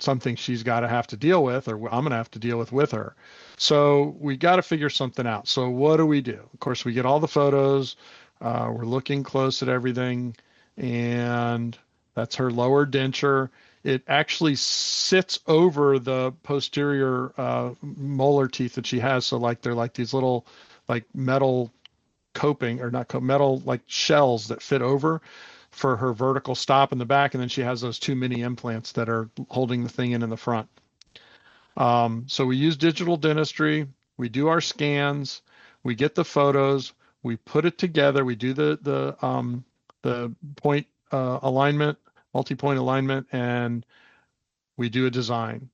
[SPEAKER 2] something she's got to have to deal with, or I'm going to have to deal with her. So we got to figure something out. So what do we do? Of course, we get all the photos. We're looking close at everything. And that's her lower denture. It actually sits over the posterior molar teeth that she has. So they're like these little like metal coping, or not metal like shells that fit over for her vertical stop in the back. And then she has those 2 mini implants that are holding the thing in the front. So we use digital dentistry. We do our scans. We get the photos. We put it together. We do the point alignment, multi-point alignment, and we do a design.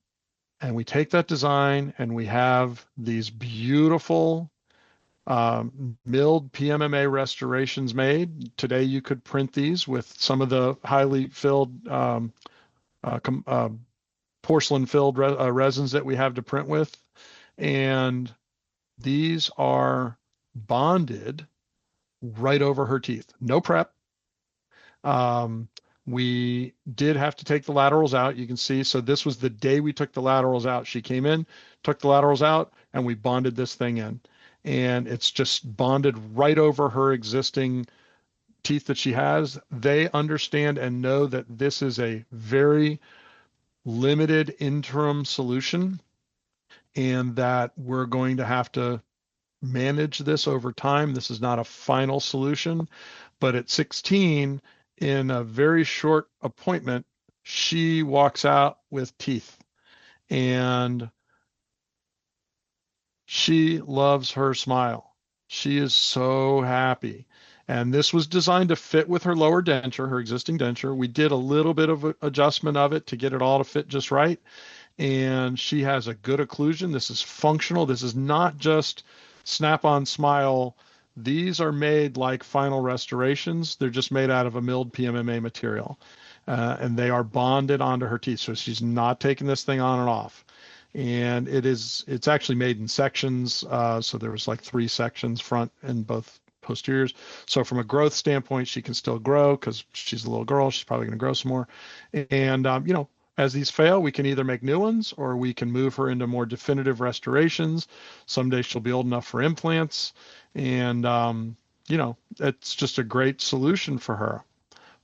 [SPEAKER 2] And we take that design and we have these beautiful milled PMMA restorations made. Today you could print these with some of the highly filled porcelain filled resins that we have to print with. And these are bonded right over her teeth. No prep. We did have to take the laterals out. You can see, so this was the day we took the laterals out. She came in, took the laterals out, and we bonded this thing in. And it's just bonded right over her existing teeth that she has. They understand and know that this is a very limited interim solution, and that we're going to have to manage this over time. This is not a final solution, but at 16, in a very short appointment, she walks out with teeth, and she loves her smile. She is so happy. And this was designed to fit with her lower denture, her existing denture. We did a little bit of adjustment of it to get it all to fit just right. And she has a good occlusion. This is functional. This is not just snap-on smile. These are made like final restorations. They're just made out of a milled PMMA material. And they are bonded onto her teeth. So she's not taking this thing on and off. And it's actually made in sections. So there was like 3 sections, front and both posteriors. So from a growth standpoint, she can still grow because she's a little girl. She's probably going to grow some more. And, as these fail, we can either make new ones or we can move her into more definitive restorations. Someday she'll be old enough for implants. And, it's just a great solution for her.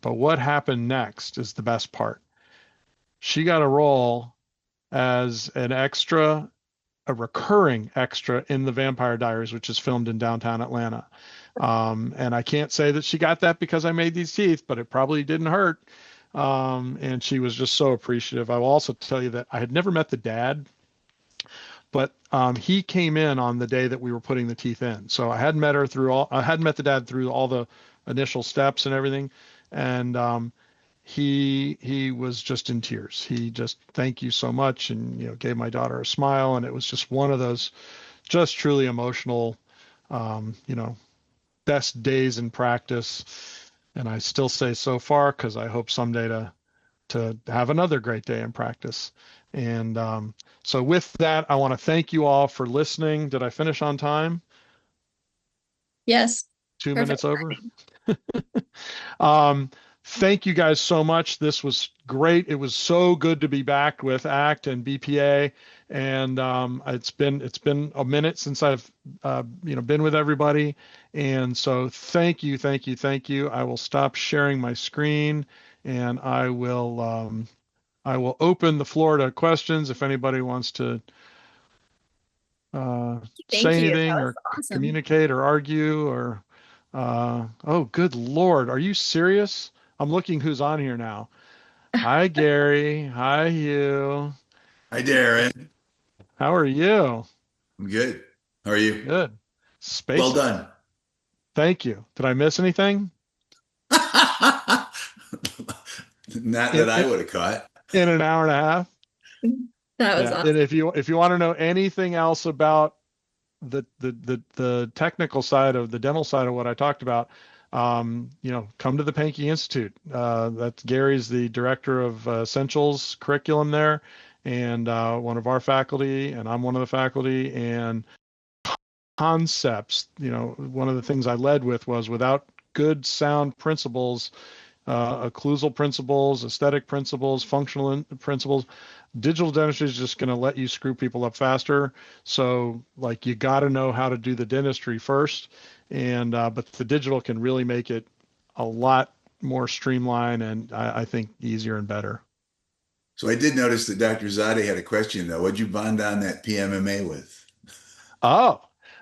[SPEAKER 2] But what happened next is the best part. She got a role as a recurring extra in The Vampire Diaries, which is filmed in downtown Atlanta. And I can't say that she got that because I made these teeth, but it probably didn't hurt. And she was just so appreciative. I will also tell you that I had never met the dad, but he came in on the day that we were putting the teeth in. So I hadn't met the dad through all the initial steps and everything. And he was just in tears. He just, thank you so much, and gave my daughter a smile. And it was just one of those just truly emotional, best days in practice. And I still say so far because I hope someday to have another great day in practice. And so with that, I want to thank you all for listening. Did I finish on time?
[SPEAKER 3] Yes.
[SPEAKER 2] 2
[SPEAKER 3] Perfect.
[SPEAKER 2] minutes over. Thank you guys so much. This was great. It was so good to be back with ACT and BPA. And it's been a minute since I've been with everybody. And so thank you. I will stop sharing my screen, and I will open the floor to questions if anybody wants to say anything or
[SPEAKER 3] awesome.
[SPEAKER 2] communicate or argue or oh, good Lord, are you serious? I'm looking who's on here now. Hi, Gary. Hi, Hugh.
[SPEAKER 5] Hi, Daren.
[SPEAKER 2] How are you?
[SPEAKER 5] I'm good. How are you?
[SPEAKER 2] Good. Space.
[SPEAKER 5] Well done.
[SPEAKER 2] Thank you. Did I miss anything?
[SPEAKER 5] Not that I would have caught.
[SPEAKER 2] In an hour and a half.
[SPEAKER 3] That was awesome.
[SPEAKER 2] And if you want to know anything else about the technical side of the dental side of what I talked about, come to the Pankey Institute. That's Gary's the director of Essentials curriculum there, and one of our faculty, and I'm one of the faculty. And concepts, one of the things I led with was without good sound principles, occlusal principles, aesthetic principles, functional principles, digital dentistry is just going to let you screw people up faster. So you got to know how to do the dentistry first. And but the digital can really make it a lot more streamlined and I think easier and better.
[SPEAKER 5] So I did notice that Dr. Zade had a question though. What'd you bond on that PMMA with?
[SPEAKER 2] Oh,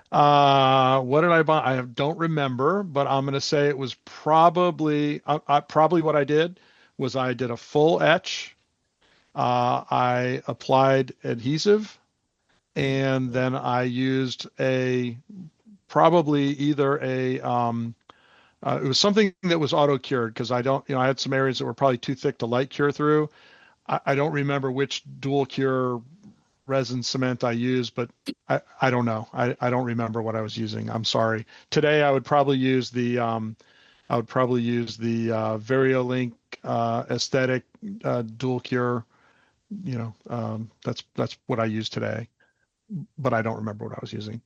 [SPEAKER 2] what did I bond? I don't remember, but I'm going to say it was probably what I did was I did a full etch. I applied adhesive, and then I used it was something that was auto cured because I had some areas that were probably too thick to light cure through. I don't remember which dual cure resin cement I used, but I don't know. I don't remember what I was using. I'm sorry. Today I would probably use the Variolink aesthetic dual cure. That's what I use today, but I don't remember what I was using.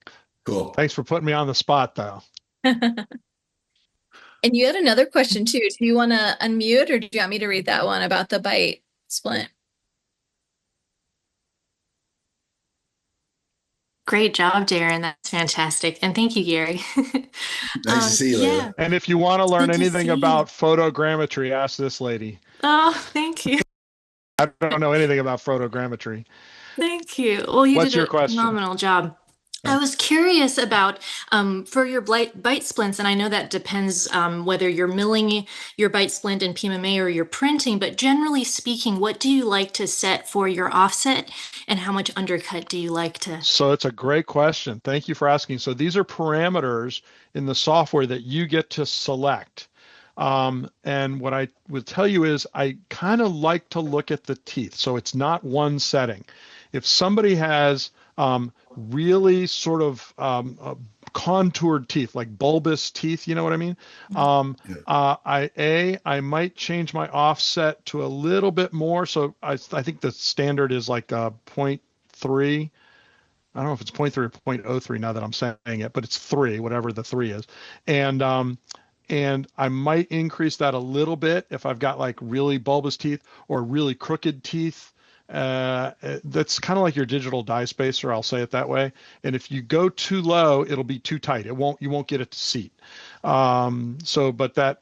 [SPEAKER 5] Cool.
[SPEAKER 2] Thanks for putting me on the spot, though.
[SPEAKER 3] And you had another question too. Do you want to unmute, or do you want me to read that one about the bite splint?
[SPEAKER 6] Great job, Daren. That's fantastic. And thank you, Gary.
[SPEAKER 5] Nice to see you, Layla.
[SPEAKER 6] Yeah.
[SPEAKER 2] And if you want to learn
[SPEAKER 6] Good to
[SPEAKER 2] anything
[SPEAKER 6] see you.
[SPEAKER 2] about photogrammetry, ask this lady.
[SPEAKER 6] Oh, thank you.
[SPEAKER 2] I don't know anything about photogrammetry.
[SPEAKER 6] Thank you. Well, you
[SPEAKER 2] What's
[SPEAKER 6] did
[SPEAKER 2] your
[SPEAKER 6] a
[SPEAKER 2] question?
[SPEAKER 6] phenomenal job. I was curious about for your bite splints, and I know that depends whether you're milling your bite splint in PMMA or you're printing, but generally speaking, what do you like to set for your offset, and how much undercut do you like to?
[SPEAKER 2] So it's a great question. Thank you for asking. So these are parameters in the software that you get to select. And what I would tell you is I kind of like to look at the teeth. So it's not one setting. If somebody has really sort of contoured teeth, like bulbous teeth, you know what I mean? I might change my offset to a little bit more. So I think the standard is like 0.3. I don't know if it's 0.3 or 0.03 now that I'm saying it, but it's 3, whatever the 3 is. And I might increase that a little bit if I've got like really bulbous teeth or really crooked teeth. That's kind of like your digital dye spacer, I'll say it that way. And if you go too low, it'll be too tight. You won't get it to seat. But that,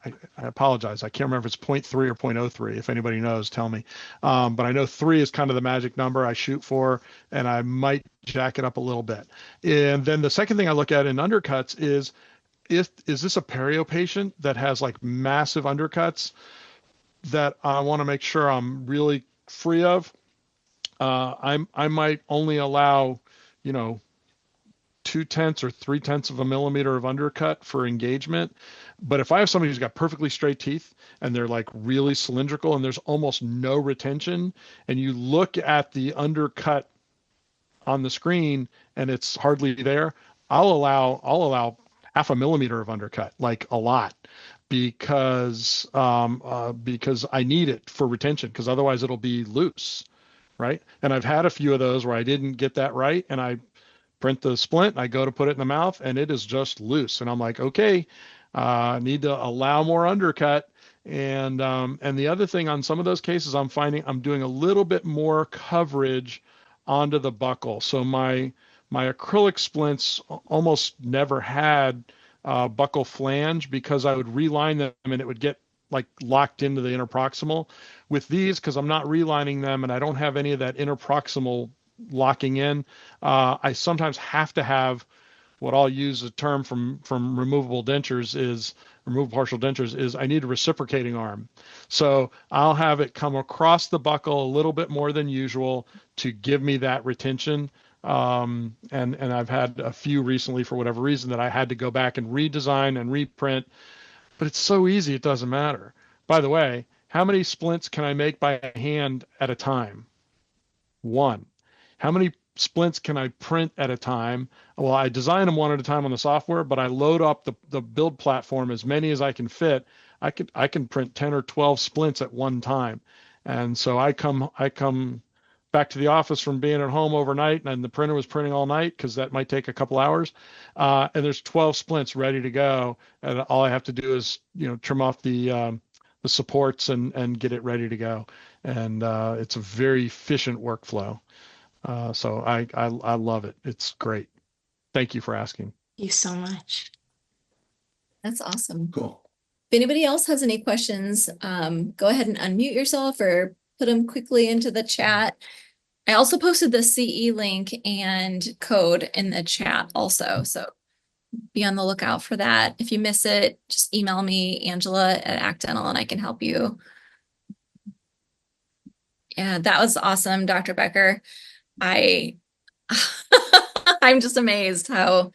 [SPEAKER 2] I apologize. I can't remember if it's 0.3 or 0.03. If anybody knows, tell me. But I know 3 is kind of the magic number I shoot for, and I might jack it up a little bit. And then the second thing I look at in undercuts is this a perio patient that has like massive undercuts that I want to make sure I'm really free of? I might only allow, 0.2 or 0.3 of a millimeter of undercut for engagement. But if I have somebody who's got perfectly straight teeth and they're like really cylindrical and there's almost no retention, and you look at the undercut on the screen and it's hardly there, I'll allow 0.5 millimeter of undercut, like a lot, because I need it for retention, because otherwise it'll be loose, right? And I've had a few of those where I didn't get that right, and I print the splint, I go to put it in the mouth, and it is just loose, and I'm like, okay, I need to allow more undercut. And the other thing on some of those cases, I'm finding I'm doing a little bit more coverage onto the buccal. So my acrylic splints almost never had buccal flange, because I would reline them and it would get like locked into the interproximal. With these, because I'm not relining them and I don't have any of that interproximal locking in, I sometimes have to have what I'll use a term from removable partial dentures is I need a reciprocating arm. So I'll have it come across the buccal a little bit more than usual to give me that retention. And I've had a few recently for whatever reason that I had to go back and redesign and reprint, but it's so easy, it doesn't matter. By the way, how many splints can I make by hand at a time? 1. How many splints can I print at a time? Well, I design them one at a time on the software, but I load up the build platform as many as I can fit. I can print 10 or 12 splints at one time. And so I come back to the office from being at home overnight, and the printer was printing all night, because that might take a couple hours. And there's 12 splints ready to go. And all I have to do is, trim off the supports and get it ready to go. And it's a very efficient workflow. So I love it. It's great. Thank you for asking.
[SPEAKER 6] Thank you so much.
[SPEAKER 3] That's awesome.
[SPEAKER 5] Cool.
[SPEAKER 3] If anybody else has any questions, go ahead and unmute yourself or put them quickly into the chat. I also posted the CE link and code in the chat also, so be on the lookout for that. If you miss it, just email me, Angela at Act Dental, and I can help you. Yeah, that was awesome, Dr. Becker. I'm just amazed how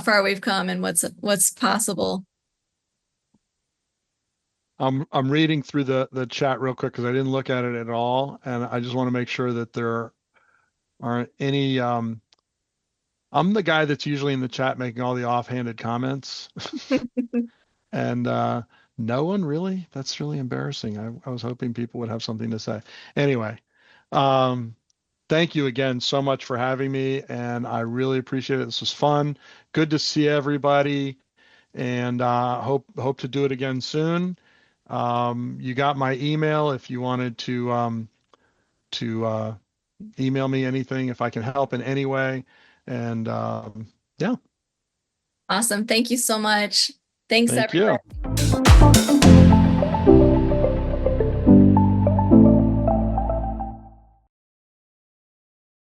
[SPEAKER 3] far we've come and what's possible.
[SPEAKER 2] I'm reading through the chat real quick because I didn't look at it at all, and I just want to make sure that there aren't any. I'm the guy that's usually in the chat making all the offhanded comments, and no one really. That's really embarrassing. I was hoping people would have something to say. Anyway, thank you again so much for having me, and I really appreciate it. This was fun. Good to see everybody, and hope to do it again soon. You got my email if you wanted to email me anything if I can help in any way. And yeah.
[SPEAKER 3] Awesome. Thank you so much. Thanks,
[SPEAKER 2] Thank
[SPEAKER 3] everyone.
[SPEAKER 2] you.